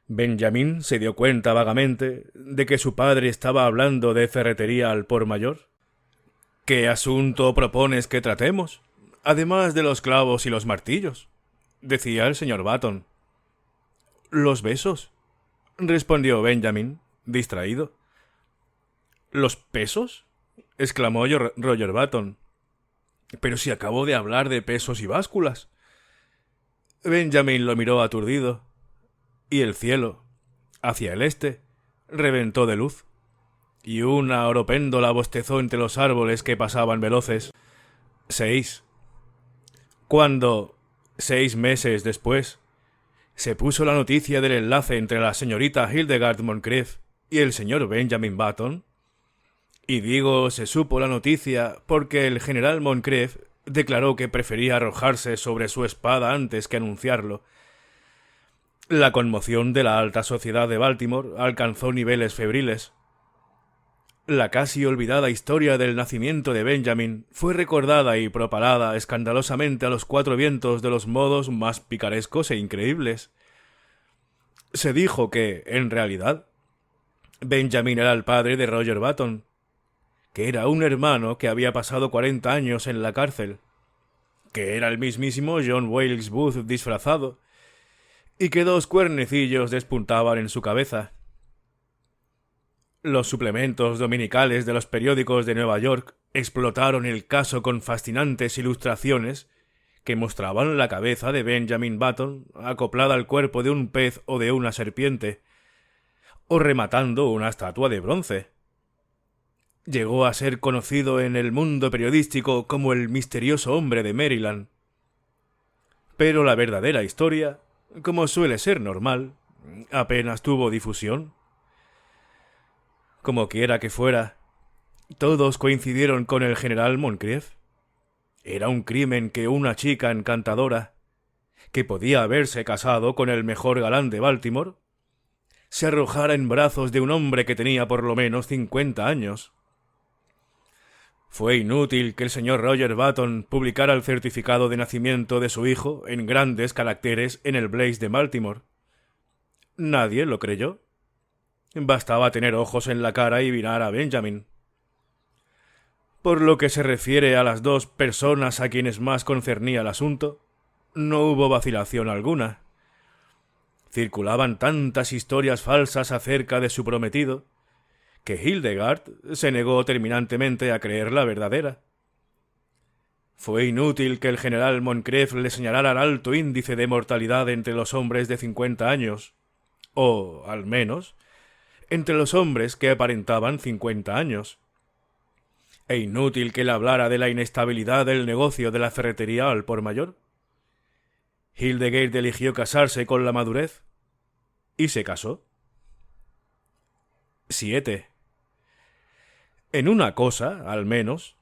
Benjamin se dio cuenta vagamente de que su padre estaba hablando de ferretería al por mayor. «¿Qué asunto propones que tratemos, además de los clavos y los martillos?», decía el señor Button. «Los besos», respondió Benjamin, distraído. «¿Los pesos?», exclamó Roger Button. «Pero si acabo de hablar de pesos y básculas». Benjamin lo miró aturdido, y el cielo, hacia el este, reventó de luz, y una oropéndola bostezó entre los árboles que pasaban veloces. 6. Cuando, 6 meses después, se puso la noticia del enlace entre la señorita Hildegard Moncrieff y el señor Benjamin Button, y digo se supo la noticia porque el general Moncrieff declaró que prefería arrojarse sobre su espada antes que anunciarlo, la conmoción de la alta sociedad de Baltimore alcanzó niveles febriles. La casi olvidada historia del nacimiento de Benjamin fue recordada y propalada escandalosamente a los 4 vientos de los modos más picarescos e increíbles. Se dijo que, en realidad, Benjamin era el padre de Roger Button, que era un hermano que había pasado 40 años en la cárcel, que era el mismísimo John Wilkes Booth disfrazado, y que 2 cuernecillos despuntaban en su cabeza. Los suplementos dominicales de los periódicos de Nueva York explotaron el caso con fascinantes ilustraciones que mostraban la cabeza de Benjamin Button acoplada al cuerpo de un pez o de una serpiente, o rematando una estatua de bronce. Llegó a ser conocido en el mundo periodístico como el misterioso hombre de Maryland. Pero la verdadera historia, como suele ser normal, apenas tuvo difusión. Como quiera que fuera, todos coincidieron con el general Moncrief. Era un crimen que una chica encantadora, que podía haberse casado con el mejor galán de Baltimore, se arrojara en brazos de un hombre que tenía por lo menos 50 años. Fue inútil que el señor Roger Button publicara el certificado de nacimiento de su hijo en grandes caracteres en el Blaze de Baltimore. Nadie lo creyó. Bastaba tener ojos en la cara y mirar a Benjamin. Por lo que se refiere a las dos personas a quienes más concernía el asunto, no hubo vacilación alguna. Circulaban tantas historias falsas acerca de su prometido, que Hildegard se negó terminantemente a creer la verdadera. Fue inútil que el general Moncrief le señalara el alto índice de mortalidad entre los hombres de 50 años, o, al menos, entre los hombres que aparentaban 50 años. E inútil que le hablara de la inestabilidad del negocio de la ferretería al por mayor. Hildegard eligió casarse con la madurez, y se casó. 7. En una cosa, al menos,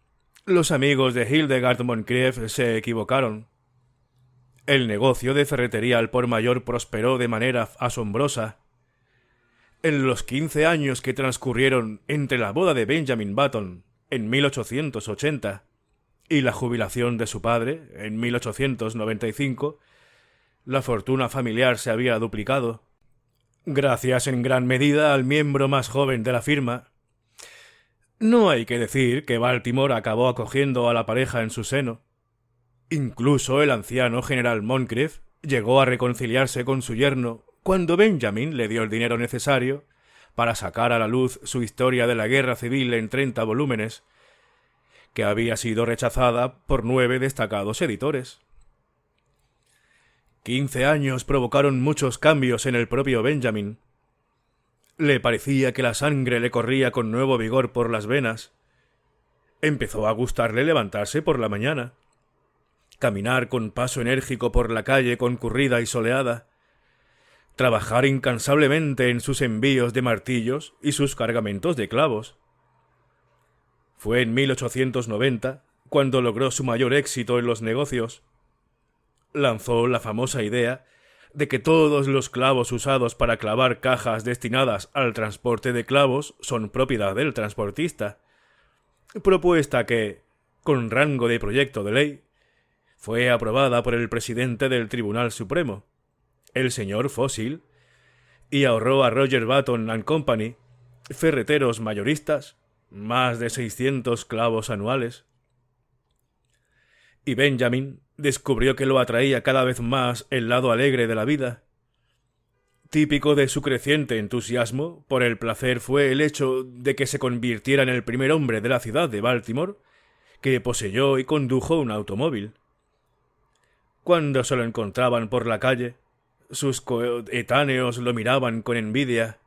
los amigos de Hildegard Moncrief se equivocaron. El negocio de ferretería al por mayor prosperó de manera asombrosa. En los 15 años que transcurrieron entre la boda de Benjamin Button en 1880 y la jubilación de su padre en 1895, la fortuna familiar se había duplicado, gracias en gran medida al miembro más joven de la firma. No hay que decir que Baltimore acabó acogiendo a la pareja en su seno. Incluso el anciano general Moncrief llegó a reconciliarse con su yerno cuando Benjamin le dio el dinero necesario para sacar a la luz su historia de la guerra civil en 30 volúmenes, que había sido rechazada por 9 destacados editores. 15 años provocaron muchos cambios en el propio Benjamin. Le parecía que la sangre le corría con nuevo vigor por las venas. Empezó a gustarle levantarse por la mañana, caminar con paso enérgico por la calle concurrida y soleada, trabajar incansablemente en sus envíos de martillos y sus cargamentos de clavos. Fue en 1890 cuando logró su mayor éxito en los negocios. Lanzó la famosa idea de que todos los clavos usados para clavar cajas destinadas al transporte de clavos son propiedad del transportista, propuesta que, con rango de proyecto de ley, fue aprobada por el presidente del Tribunal Supremo, el señor Fossil, y ahorró a Roger Button and Company, ferreteros mayoristas, más de 600 clavos anuales. Y Benjamin descubrió que lo atraía cada vez más el lado alegre de la vida. Típico de su creciente entusiasmo por el placer fue el hecho de que se convirtiera en el primer hombre de la ciudad de Baltimore que poseyó y condujo un automóvil. Cuando se lo encontraban por la calle, sus coetáneos lo miraban con envidia.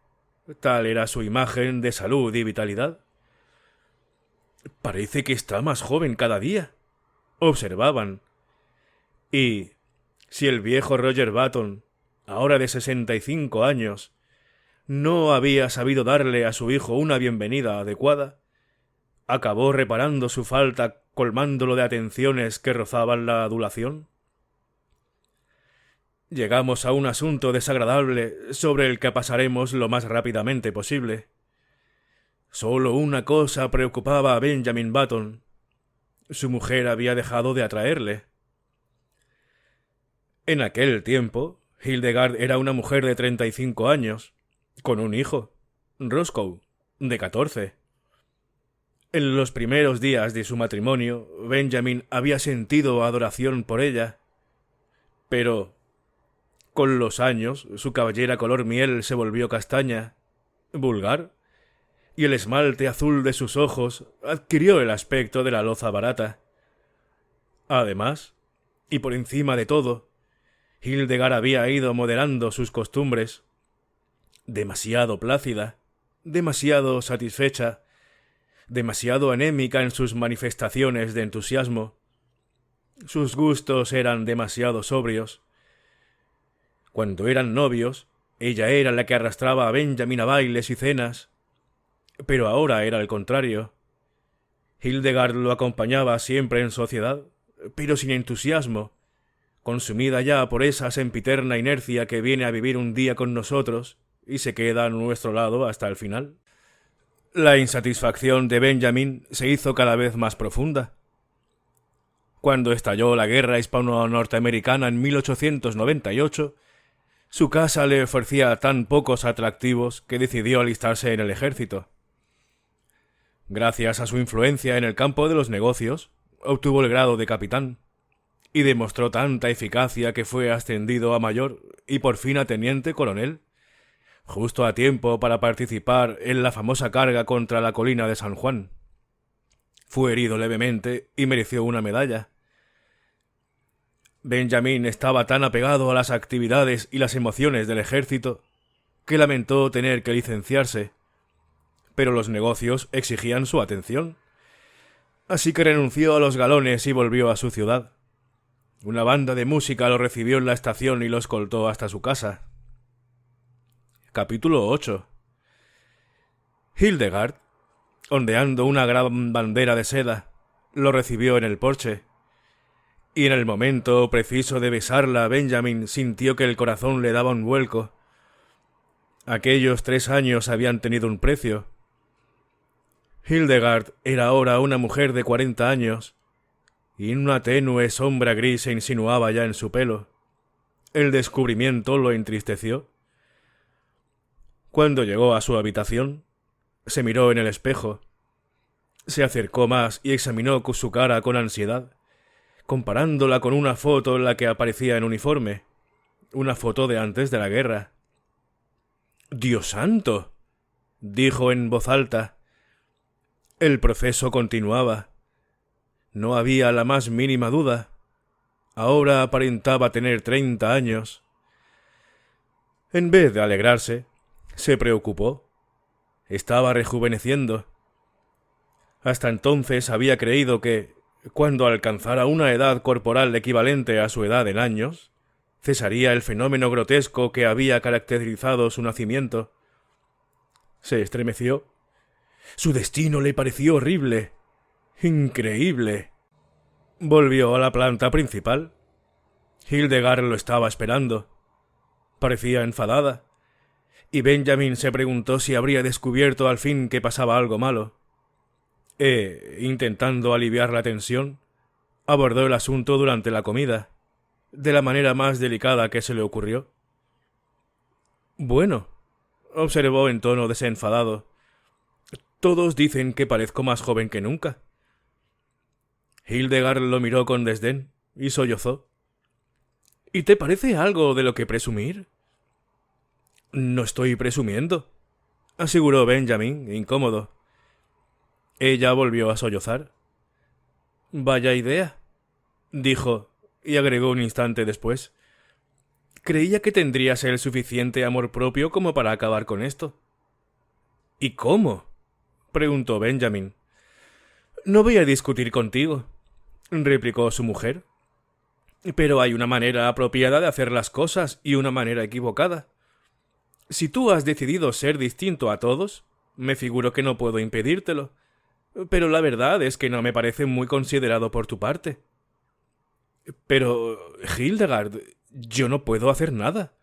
Tal era su imagen de salud y vitalidad. «Parece que está más joven cada día», observaban. Y, si el viejo Roger Button, ahora de 65 años, no había sabido darle a su hijo una bienvenida adecuada, acabó reparando su falta colmándolo de atenciones que rozaban la adulación. Llegamos a un asunto desagradable sobre el que pasaremos lo más rápidamente posible. Solo una cosa preocupaba a Benjamin Button. Su mujer había dejado de atraerle. En aquel tiempo, Hildegard era una mujer de 35 años, con un hijo, Roscoe, de 14. En los primeros días de su matrimonio, Benjamin había sentido adoración por ella, pero con los años su cabellera color miel se volvió castaña, vulgar, y el esmalte azul de sus ojos adquirió el aspecto de la loza barata. Además, Y por encima de todo, Hildegard había ido moderando sus costumbres, demasiado plácida, demasiado satisfecha, demasiado anémica en sus manifestaciones de entusiasmo. Sus gustos eran demasiado sobrios. Cuando eran novios, ella era la que arrastraba a Benjamin a bailes y cenas, pero ahora era el contrario. Hildegard lo acompañaba siempre en sociedad, pero sin entusiasmo, consumida ya por esa sempiterna inercia que viene a vivir un día con nosotros y se queda a nuestro lado hasta el final. La insatisfacción de Benjamin se hizo cada vez más profunda. Cuando estalló la guerra hispano-norteamericana en 1898, su casa le ofrecía tan pocos atractivos que decidió alistarse en el ejército. Gracias a su influencia en el campo de los negocios, obtuvo el grado de capitán, y demostró tanta eficacia que fue ascendido a mayor y por fin a teniente coronel, justo a tiempo para participar en la famosa carga contra la colina de San Juan. Fue herido levemente y mereció una medalla. Benjamin estaba tan apegado a las actividades y las emociones del ejército que lamentó tener que licenciarse, pero los negocios exigían su atención. Así que renunció a los galones y volvió a su ciudad. Una banda de música lo recibió en la estación y lo escoltó hasta su casa. Capítulo 8. Hildegard, ondeando una gran bandera de seda, lo recibió en el porche, y en el momento preciso de besarla, Benjamin sintió que el corazón le daba un vuelco. Aquellos 3 años habían tenido un precio. Hildegard era ahora una mujer de 40 años, y una tenue sombra gris se insinuaba ya en su pelo. El descubrimiento lo entristeció. Cuando llegó a su habitación, se miró en el espejo. Se acercó más y examinó su cara con ansiedad, comparándola con una foto en la que aparecía en uniforme, una foto de antes de la guerra. «¡Dios santo!», dijo en voz alta. El proceso continuaba. No había la más mínima duda. Ahora aparentaba tener 30 años. En vez de alegrarse, se preocupó. Estaba rejuveneciendo. Hasta entonces había creído que, cuando alcanzara una edad corporal equivalente a su edad en años, cesaría el fenómeno grotesco que había caracterizado su nacimiento. Se estremeció. Su destino le pareció horrible, increíble. Volvió a la planta principal. Hildegard lo estaba esperando. Parecía enfadada, y Benjamin se preguntó si habría descubierto al fin que pasaba algo malo. Intentando aliviar la tensión, abordó el asunto durante la comida, de la manera más delicada que se le ocurrió. «Bueno», observó en tono desenfadado, «todos dicen que parezco más joven que nunca». Hildegard lo miró con desdén y sollozó. «¿Y te parece algo de lo que presumir?» «No estoy presumiendo», aseguró Benjamin, incómodo. Ella volvió a sollozar. «Vaya idea», dijo, y agregó un instante después. «Creía que tendrías el suficiente amor propio como para acabar con esto». «¿Y cómo?», preguntó Benjamin. «No voy a discutir contigo», replicó su mujer. «Pero hay una manera apropiada de hacer las cosas y una manera equivocada. Si tú has decidido ser distinto a todos, me figuro que no puedo impedírtelo. Pero la verdad es que no me parece muy considerado por tu parte». «Pero, Hildegard, yo no puedo hacer nada».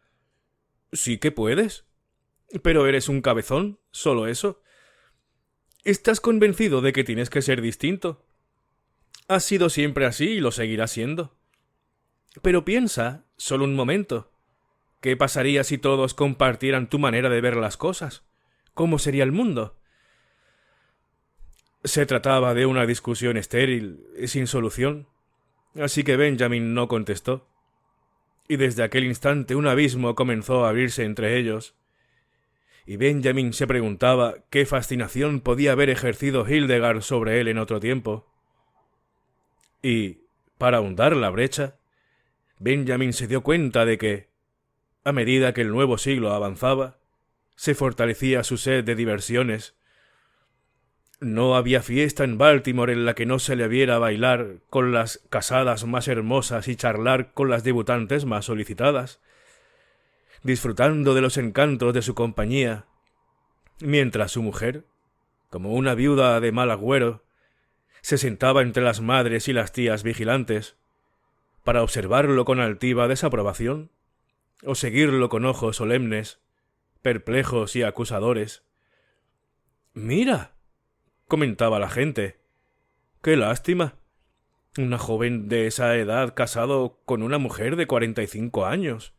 «Sí que puedes. Pero eres un cabezón, solo eso. Estás convencido de que tienes que ser distinto. Has sido siempre así y lo seguirás siendo. Pero piensa, solo un momento, ¿qué pasaría si todos compartieran tu manera de ver las cosas? ¿Cómo sería el mundo?» Se trataba de una discusión estéril y sin solución, así que Benjamin no contestó. Y desde aquel instante un abismo comenzó a abrirse entre ellos. Y Benjamin se preguntaba qué fascinación podía haber ejercido Hildegard sobre él en otro tiempo. Y, para ahondar la brecha, Benjamin se dio cuenta de que, a medida que el nuevo siglo avanzaba, se fortalecía su sed de diversiones. No había fiesta en Baltimore en la que no se le viera bailar con las casadas más hermosas y charlar con las debutantes más solicitadas, disfrutando de los encantos de su compañía, mientras su mujer, como una viuda de mal agüero, se sentaba entre las madres y las tías vigilantes, para observarlo con altiva desaprobación, o seguirlo con ojos solemnes, perplejos y acusadores. «Mira», comentaba la gente, «qué lástima. Una joven de esa edad casado con una mujer de 45 años.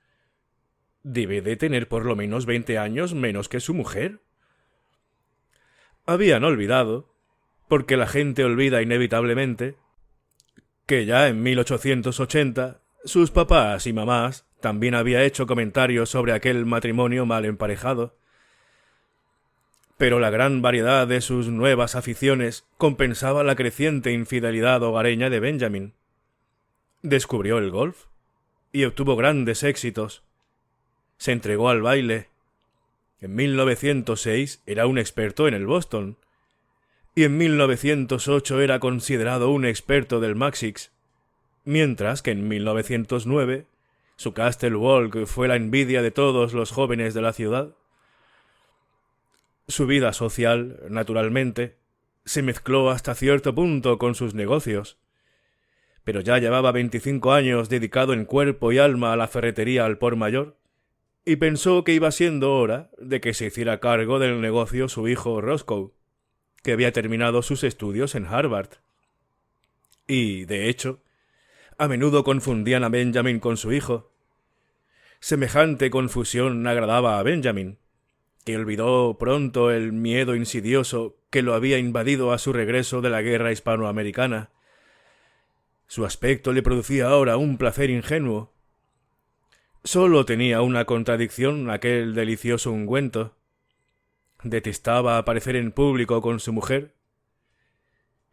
Debe de tener por lo menos 20 años menos que su mujer». Habían olvidado, porque la gente olvida inevitablemente, que ya en 1880 sus papás y mamás también había hecho comentarios sobre aquel matrimonio mal emparejado. Pero la gran variedad de sus nuevas aficiones compensaba la creciente infidelidad hogareña de Benjamin. Descubrió el golf y obtuvo grandes éxitos. Se entregó al baile. En 1906 era un experto en el Boston, y en 1908 era considerado un experto del Maxix, mientras que en 1909 su Castle Walk fue la envidia de todos los jóvenes de la ciudad. Su vida social, naturalmente, se mezcló hasta cierto punto con sus negocios, pero ya llevaba 25 años dedicado en cuerpo y alma a la ferretería al por mayor, y pensó que iba siendo hora de que se hiciera cargo del negocio su hijo Roscoe, que había terminado sus estudios en Harvard. Y, de hecho, a menudo confundían a Benjamin con su hijo. Semejante confusión agradaba a Benjamin, que olvidó pronto el miedo insidioso que lo había invadido a su regreso de la guerra hispanoamericana. Su aspecto le producía ahora un placer ingenuo. Solo tenía una contradicción aquel delicioso ungüento. Detestaba aparecer en público con su mujer.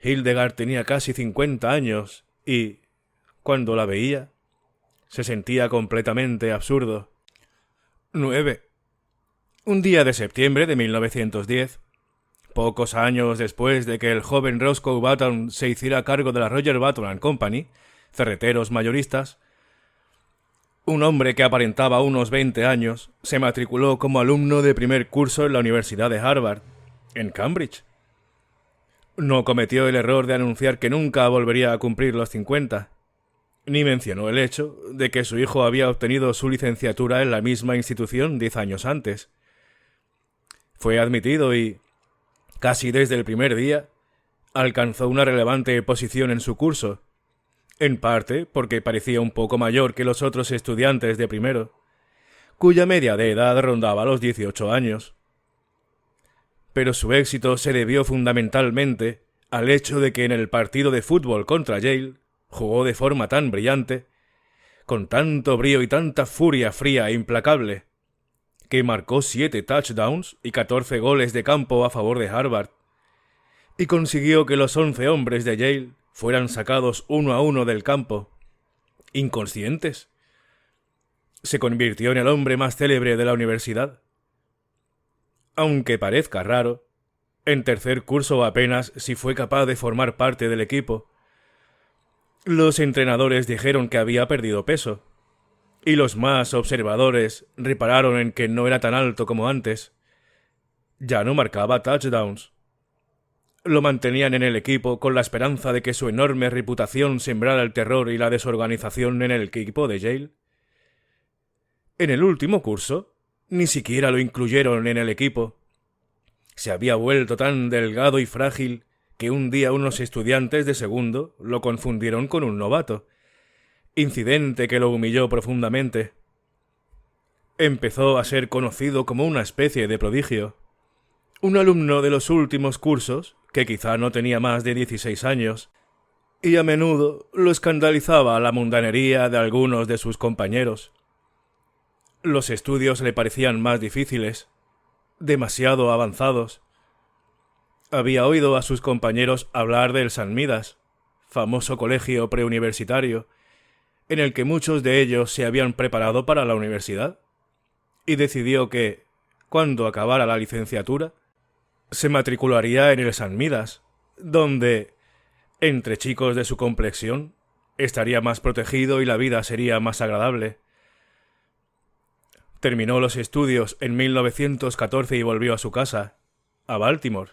Hildegard tenía casi 50 años y, cuando la veía, se sentía completamente absurdo. 9. Un día de septiembre de 1910, pocos años después de que el joven Roscoe Button se hiciera cargo de la Roger Button and Company, ferreteros mayoristas, un hombre que aparentaba unos 20 años se matriculó como alumno de primer curso en la Universidad de Harvard, en Cambridge. No cometió el error de anunciar que nunca volvería a cumplir los 50, ni mencionó el hecho de que su hijo había obtenido su licenciatura en la misma institución 10 años antes. Fue admitido y, casi desde el primer día, alcanzó una relevante posición en su curso, en parte porque parecía un poco mayor que los otros estudiantes de primero, cuya media de edad rondaba los 18 años. Pero su éxito se debió fundamentalmente al hecho de que en el partido de fútbol contra Yale jugó de forma tan brillante, con tanto brío y tanta furia fría e implacable, que marcó 7 touchdowns y 14 goles de campo a favor de Harvard, y consiguió que los 11 hombres de Yale fueran sacados uno a uno del campo, inconscientes. Se convirtió en el hombre más célebre de la universidad. Aunque parezca raro, en tercer curso apenas si fue capaz de formar parte del equipo. Los entrenadores dijeron que había perdido peso, y los más observadores repararon en que no era tan alto como antes. Ya no marcaba touchdowns. Lo mantenían en el equipo con la esperanza de que su enorme reputación sembrara el terror y la desorganización en el equipo de Yale. En el último curso, ni siquiera lo incluyeron en el equipo. Se había vuelto tan delgado y frágil que un día unos estudiantes de segundo lo confundieron con un novato, incidente que lo humilló profundamente. Empezó a ser conocido como una especie de prodigio, un alumno de los últimos cursos, que quizá no tenía más de 16 años, y a menudo lo escandalizaba la mundanería de algunos de sus compañeros. Los estudios le parecían más difíciles, demasiado avanzados. Había oído a sus compañeros hablar del St. Midas, famoso colegio preuniversitario, en el que muchos de ellos se habían preparado para la universidad, y decidió que, cuando acabara la licenciatura, se matricularía en el St. Midas, donde, entre chicos de su complexión, estaría más protegido y la vida sería más agradable. Terminó los estudios en 1914 y volvió a su casa, a Baltimore,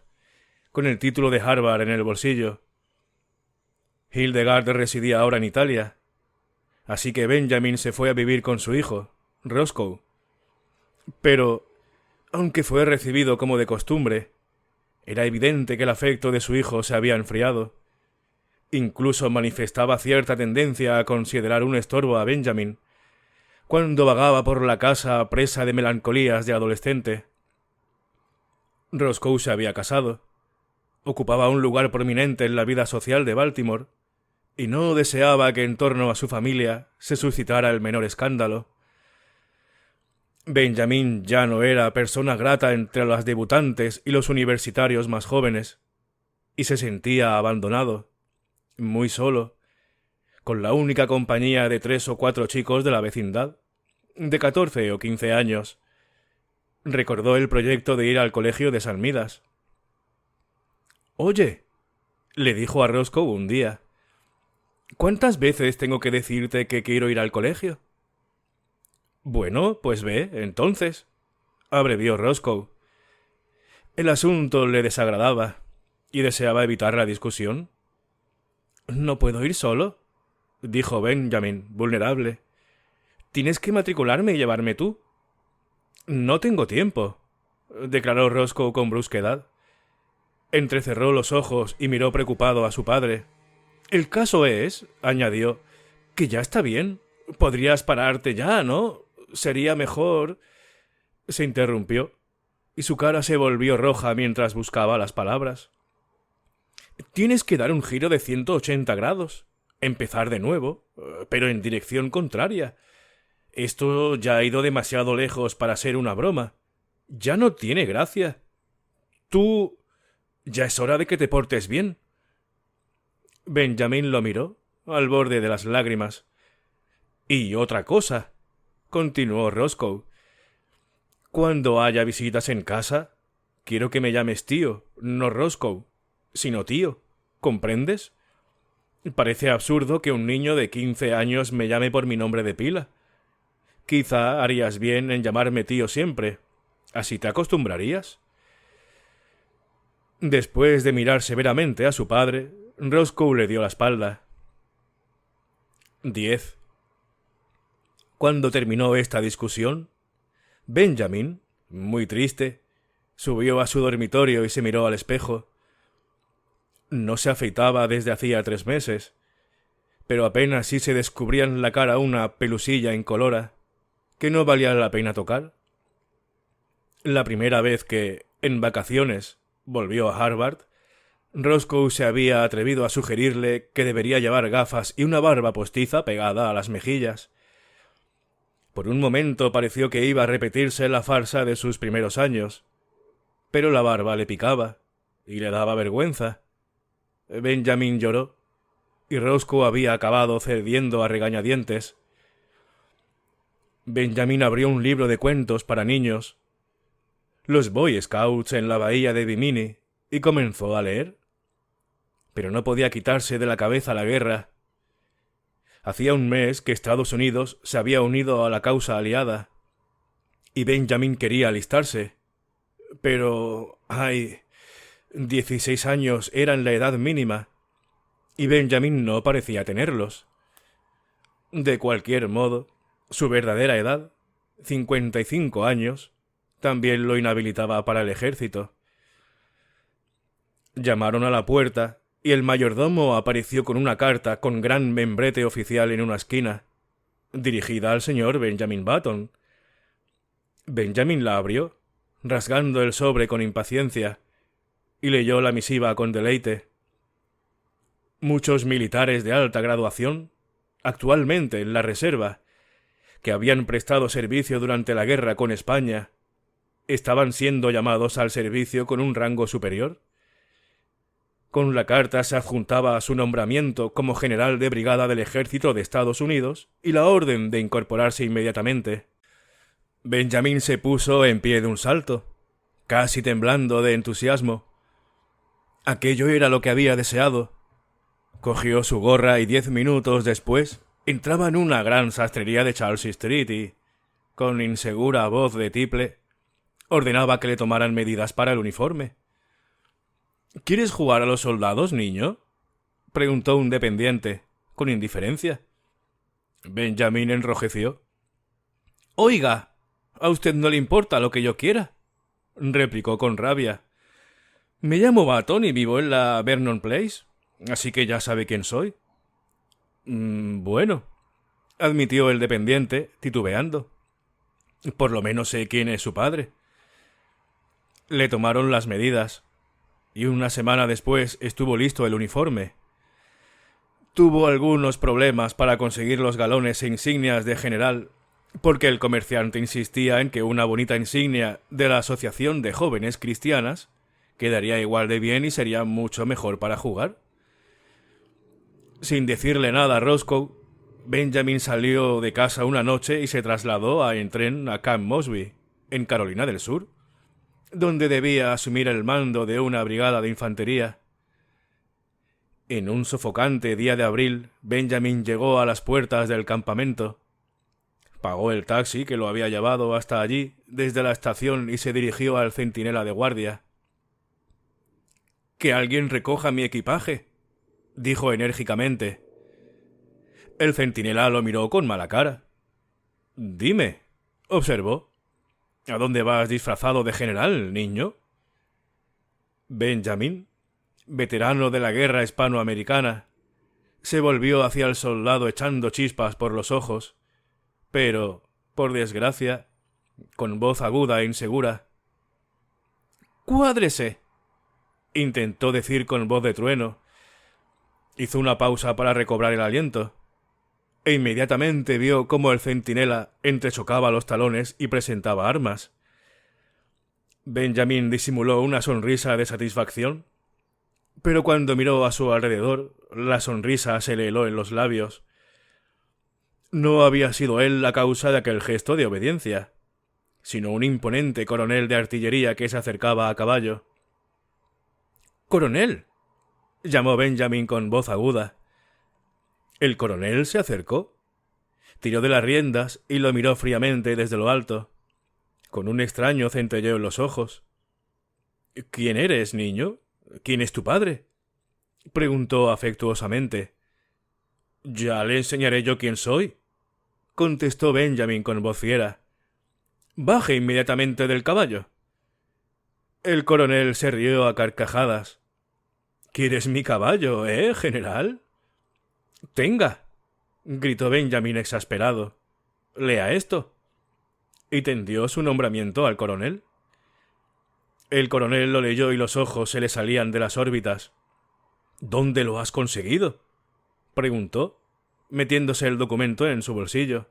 con el título de Harvard en el bolsillo. Hildegard residía ahora en Italia, así que Benjamin se fue a vivir con su hijo, Roscoe. Pero, aunque fue recibido como de costumbre, era evidente que el afecto de su hijo se había enfriado. Incluso manifestaba cierta tendencia a considerar un estorbo a Benjamin, cuando vagaba por la casa presa de melancolías de adolescente. Roscoe se había casado, ocupaba un lugar prominente en la vida social de Baltimore, y no deseaba que en torno a su familia se suscitara el menor escándalo. Benjamin ya no era persona grata entre las debutantes y los universitarios más jóvenes, y se sentía abandonado, muy solo, con la única compañía de 3 o 4 chicos de la vecindad, de 14 o 15 años. Recordó el proyecto de ir al colegio de St. Midas. «Oye», le dijo a Roscoe un día, «¿cuántas veces tengo que decirte que quiero ir al colegio?» «Bueno, pues ve, entonces», abrevió Roscoe. El asunto le desagradaba, y deseaba evitar la discusión. «¿No puedo ir solo?», dijo Benjamin, vulnerable. «Tienes que matricularme y llevarme tú». «No tengo tiempo», declaró Roscoe con brusquedad. Entrecerró los ojos y miró preocupado a su padre. «El caso es», añadió, «que ya está bien. Podrías pararte ya, ¿no? Sería mejor...» Se interrumpió, y su cara se volvió roja mientras buscaba las palabras. «Tienes que dar un giro de 180 grados. Empezar de nuevo, pero en dirección contraria. Esto ya ha ido demasiado lejos para ser una broma. Ya no tiene gracia. Tú... ya es hora de que te portes bien». Benjamin lo miró, al borde de las lágrimas. «Y otra cosa», continuó Roscoe. «Cuando haya visitas en casa, quiero que me llames tío, no Roscoe, sino tío. ¿Comprendes? Parece absurdo que un niño de 15 años me llame por mi nombre de pila. Quizá harías bien en llamarme tío siempre. Así te acostumbrarías». Después de mirar severamente a su padre, Roscoe le dio la espalda. 10. Cuando terminó esta discusión, Benjamin, muy triste, subió a su dormitorio y se miró al espejo. No se afeitaba desde hacía 3 meses, pero apenas si se descubría en la cara una pelusilla incolora que no valía la pena tocar. La primera vez que, en vacaciones, volvió a Harvard, Roscoe se había atrevido a sugerirle que debería llevar gafas y una barba postiza pegada a las mejillas. Por un momento pareció que iba a repetirse la farsa de sus primeros años, pero la barba le picaba y le daba vergüenza. Benjamin lloró, y Roscoe había acabado cediendo a regañadientes. Benjamin abrió un libro de cuentos para niños, Los Boy Scouts en la bahía de Bimini, y comenzó a leer. Pero no podía quitarse de la cabeza la guerra. Hacía un mes que Estados Unidos se había unido a la causa aliada, y Benjamin quería alistarse. Pero... ¡ay! 16 años eran la edad mínima, y Benjamin no parecía tenerlos. De cualquier modo, su verdadera edad, 55 años, también lo inhabilitaba para el ejército. Llamaron a la puerta, y el mayordomo apareció con una carta con gran membrete oficial en una esquina, dirigida al señor Benjamin Button. Benjamin la abrió, rasgando el sobre con impaciencia, y leyó la misiva con deleite. Muchos militares de alta graduación, actualmente en la reserva, que habían prestado servicio durante la guerra con España, estaban siendo llamados al servicio con un rango superior. Con la carta se adjuntaba su nombramiento como general de brigada del ejército de Estados Unidos y la orden de incorporarse inmediatamente. Benjamin se puso en pie de un salto, casi temblando de entusiasmo. Aquello era lo que había deseado. Cogió su gorra y 10 minutos después entraba en una gran sastrería de Charles Street y, con insegura voz de tiple, ordenaba que le tomaran medidas para el uniforme. ¿Quieres jugar a los soldados, niño?, preguntó un dependiente, con indiferencia. Benjamin enrojeció. Oiga, ¿a usted no le importa lo que yo quiera?, replicó con rabia. Me llamo Baton y vivo en la Vernon Place, así que ya sabe quién soy. Bueno, admitió el dependiente, titubeando. Por lo menos sé quién es su padre. Le tomaron las medidas, y una semana después estuvo listo el uniforme. Tuvo algunos problemas para conseguir los galones e insignias de general, porque el comerciante insistía en que una bonita insignia de la Asociación de Jóvenes Cristianas quedaría igual de bien y sería mucho mejor para jugar. Sin decirle nada a Roscoe, Benjamin salió de casa una noche y se trasladó en tren a Camp Mosby, en Carolina del Sur, donde debía asumir el mando de una brigada de infantería. En un sofocante día de abril, Benjamin llegó a las puertas del campamento. Pagó el taxi que lo había llevado hasta allí desde la estación y se dirigió al centinela de guardia. «Que alguien recoja mi equipaje», dijo enérgicamente. El centinela lo miró con mala cara. «Dime», observó, «¿a dónde vas disfrazado de general, niño?» Benjamin, veterano de la guerra hispanoamericana, se volvió hacia el soldado echando chispas por los ojos, pero, por desgracia, con voz aguda e insegura. «Cuádrese», intentó decir con voz de trueno. Hizo una pausa para recobrar el aliento, e inmediatamente vio cómo el centinela entrechocaba los talones y presentaba armas. Benjamin disimuló una sonrisa de satisfacción, pero cuando miró a su alrededor, la sonrisa se le heló en los labios. No había sido él la causa de aquel gesto de obediencia, sino un imponente coronel de artillería que se acercaba a caballo. «¡Coronel!», llamó Benjamin con voz aguda. El coronel se acercó, tiró de las riendas y lo miró fríamente desde lo alto, con un extraño centelleo en los ojos. «¿Quién eres, niño? ¿Quién es tu padre?», preguntó afectuosamente. «Ya le enseñaré yo quién soy», contestó Benjamin con voz fiera. «Baje inmediatamente del caballo». El coronel se rió a carcajadas. «¿Quieres mi caballo, general?» «Tenga», gritó Benjamin exasperado. «Lea esto». Y tendió su nombramiento al coronel. El coronel lo leyó y los ojos se le salían de las órbitas. «¿Dónde lo has conseguido?», preguntó, metiéndose el documento en su bolsillo.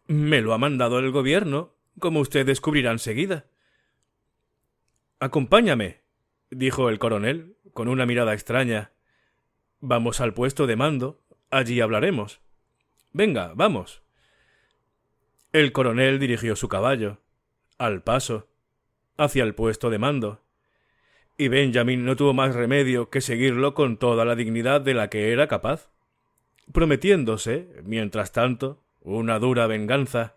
«Me lo ha mandado el gobierno, como usted descubrirá enseguida». «Acompáñame», dijo el coronel, con una mirada extraña. «Vamos al puesto de mando, allí hablaremos. Venga, vamos». El coronel dirigió su caballo, al paso, hacia el puesto de mando, y Benjamin no tuvo más remedio que seguirlo con toda la dignidad de la que era capaz, prometiéndose, mientras tanto, una dura venganza.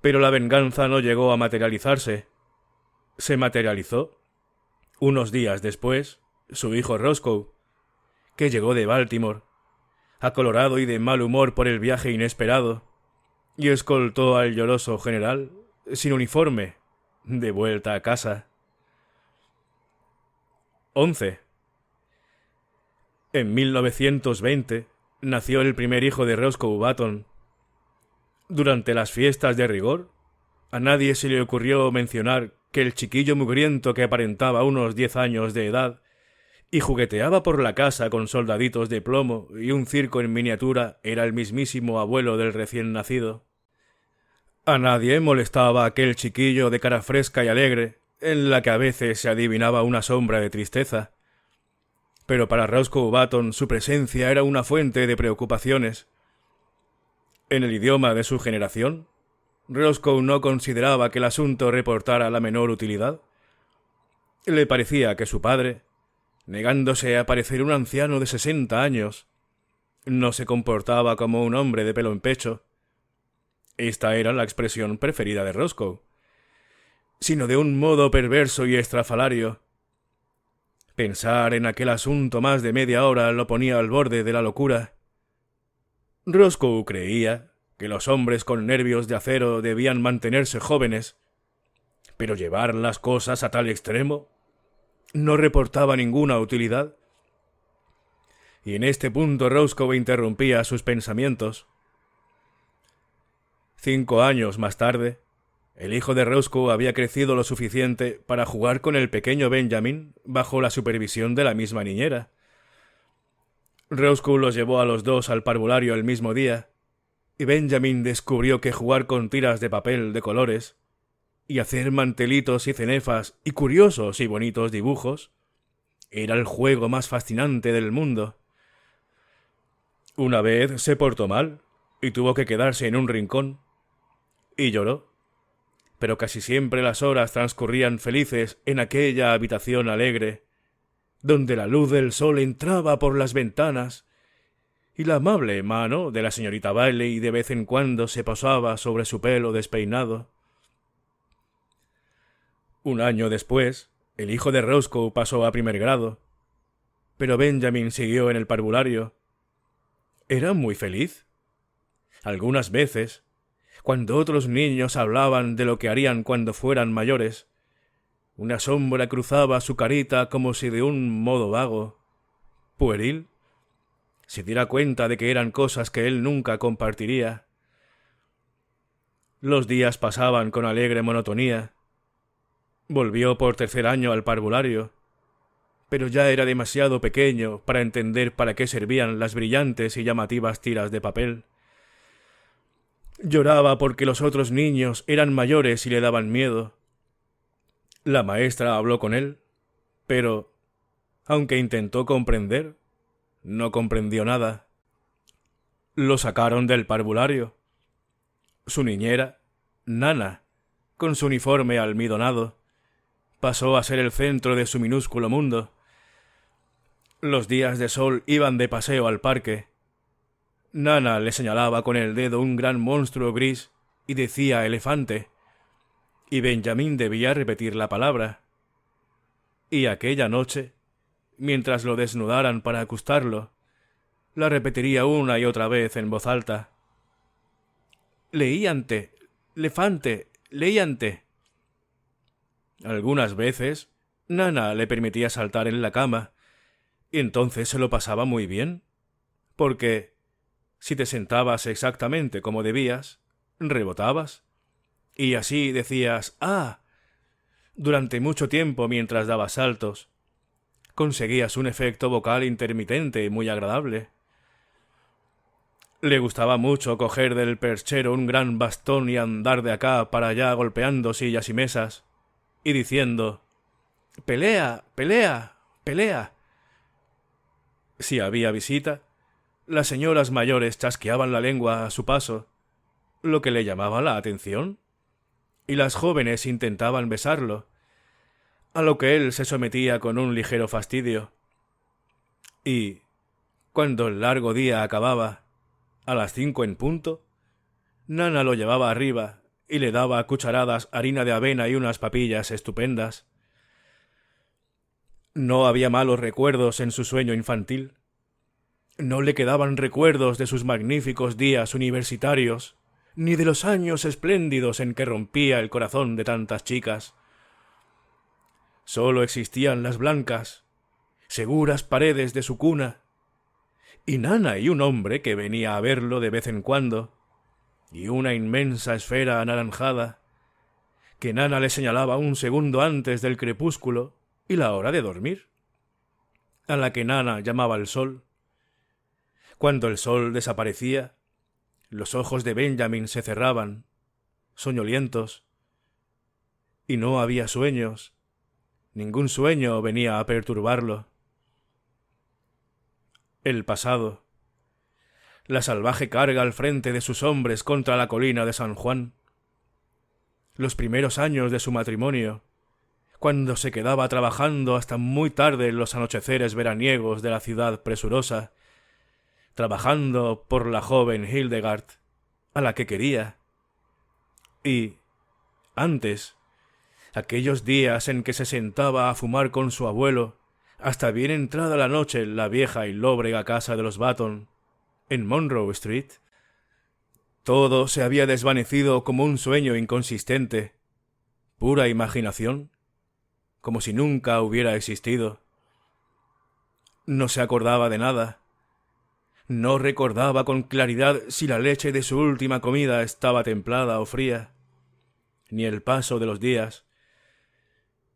Pero la venganza no llegó a materializarse. Se materializó, unos días después, su hijo Roscoe, que llegó de Baltimore, acolorado y de mal humor por el viaje inesperado, y escoltó al lloroso general, sin uniforme, de vuelta a casa. 11. En 1920 nació el primer hijo de Roscoe Baton. Durante las fiestas de rigor, a nadie se le ocurrió mencionar que el chiquillo mugriento que aparentaba unos 10 años de edad y jugueteaba por la casa con soldaditos de plomo y un circo en miniatura era el mismísimo abuelo del recién nacido. A nadie molestaba aquel chiquillo de cara fresca y alegre, en la que a veces se adivinaba una sombra de tristeza. Pero para Roscoe Button su presencia era una fuente de preocupaciones. En el idioma de su generación, Roscoe no consideraba que el asunto reportara la menor utilidad. Le parecía que su padre, negándose a parecer un anciano de 60 años, no se comportaba como un hombre de pelo en pecho. Esta era la expresión preferida de Roscoe, sino de un modo perverso y estrafalario. Pensar en aquel asunto más de media hora lo ponía al borde de la locura. Roscoe creía que los hombres con nervios de acero debían mantenerse jóvenes, pero llevar las cosas a tal extremo no reportaba ninguna utilidad. Y en este punto Roscoe interrumpía sus pensamientos. 5 años más tarde, el hijo de Roscoe había crecido lo suficiente para jugar con el pequeño Benjamin bajo la supervisión de la misma niñera. Roscoe los llevó a los dos al parvulario el mismo día, y Benjamin descubrió que jugar con tiras de papel de colores y hacer mantelitos y cenefas y curiosos y bonitos dibujos era el juego más fascinante del mundo. Una vez se portó mal y tuvo que quedarse en un rincón y lloró, pero casi siempre las horas transcurrían felices en aquella habitación alegre, donde la luz del sol entraba por las ventanas y la amable mano de la señorita Bailey de vez en cuando se posaba sobre su pelo despeinado. Un año después, el hijo de Roscoe pasó a primer grado, pero Benjamin siguió en el parvulario. Era muy feliz. Algunas veces, cuando otros niños hablaban de lo que harían cuando fueran mayores, una sombra cruzaba su carita como si de un modo vago, pueril, se diera cuenta de que eran cosas que él nunca compartiría. Los días pasaban con alegre monotonía. Volvió por 3er año al parvulario, pero ya era demasiado pequeño para entender para qué servían las brillantes y llamativas tiras de papel. Lloraba porque los otros niños eran mayores y le daban miedo. La maestra habló con él, pero, aunque intentó comprender, no comprendió nada. Lo sacaron del parvulario. Su niñera, Nana, con su uniforme almidonado, pasó a ser el centro de su minúsculo mundo. Los días de sol iban de paseo al parque. Nana le señalaba con el dedo un gran monstruo gris y decía elefante, y Benjamin debía repetir la palabra. Y aquella noche, mientras lo desnudaran para acostarlo, la repetiría una y otra vez en voz alta. «Leíante, lefante, leíante». Algunas veces, Nana le permitía saltar en la cama, y entonces se lo pasaba muy bien, porque, si te sentabas exactamente como debías, rebotabas, y así decías «¡Ah!» durante mucho tiempo mientras dabas saltos. Conseguías un efecto vocal intermitente y muy agradable. Le gustaba mucho coger del perchero un gran bastón y andar de acá para allá golpeando sillas y mesas, y diciendo «¡Pelea! ¡Pelea! ¡Pelea!». Si había visita, las señoras mayores chasqueaban la lengua a su paso, lo que le llamaba la atención, y las jóvenes intentaban besarlo, a lo que él se sometía con un ligero fastidio. Y, cuando el largo día acababa, a las 5 en punto, Nana lo llevaba arriba y le daba a cucharadas harina de avena y unas papillas estupendas. No había malos recuerdos en su sueño infantil. No le quedaban recuerdos de sus magníficos días universitarios, ni de los años espléndidos en que rompía el corazón de tantas chicas. Solo existían las blancas, seguras paredes de su cuna, y Nana y un hombre que venía a verlo de vez en cuando, y una inmensa esfera anaranjada, que Nana le señalaba un segundo antes del crepúsculo y la hora de dormir, a la que Nana llamaba el sol. Cuando el sol desaparecía, los ojos de Benjamin se cerraban, soñolientos. y no había sueños. Ningún sueño venía a perturbarlo. El pasado. La salvaje carga al frente de sus hombres contra la colina de San Juan. Los primeros años de su matrimonio, cuando se quedaba trabajando hasta muy tarde en los anocheceres veraniegos de la ciudad presurosa, trabajando por la joven Hildegard, a la que quería. Y, antes, aquellos días en que se sentaba a fumar con su abuelo, hasta bien entrada la noche en la vieja y lóbrega casa de los Button, en Monroe Street. Todo se había desvanecido como un sueño inconsistente, pura imaginación, como si nunca hubiera existido. No se acordaba de nada. No recordaba con claridad si la leche de su última comida estaba templada o fría, ni el paso de los días.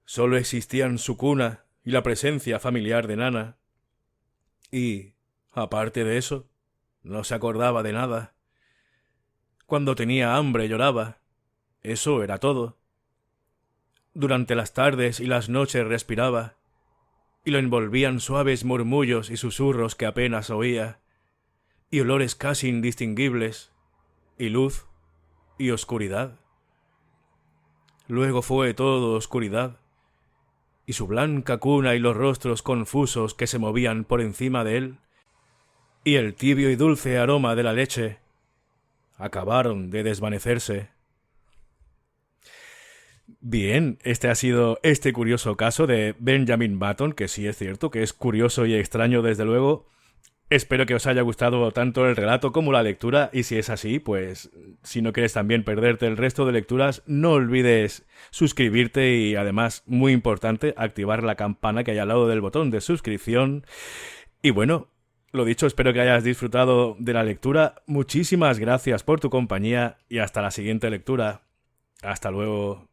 Solo existían su cuna y la presencia familiar de Nana. Y, aparte de eso, no se acordaba de nada. Cuando tenía hambre lloraba. Eso era todo. Durante las tardes y las noches respiraba, y lo envolvían suaves murmullos y susurros que apenas oía, y olores casi indistinguibles, y luz y oscuridad. Luego fue todo oscuridad, y su blanca cuna y los rostros confusos que se movían por encima de él, y el tibio y dulce aroma de la leche, acabaron de desvanecerse. Bien, este ha sido este curioso caso de Benjamin Button, que sí es cierto que es curioso y extraño desde luego. Espero que os haya gustado tanto el relato como la lectura, y si es así, pues si no quieres también perderte el resto de lecturas, no olvides suscribirte y además, muy importante, activar la campana que hay al lado del botón de suscripción. Y bueno, lo dicho, espero que hayas disfrutado de la lectura. Muchísimas gracias por tu compañía y hasta la siguiente lectura. Hasta luego.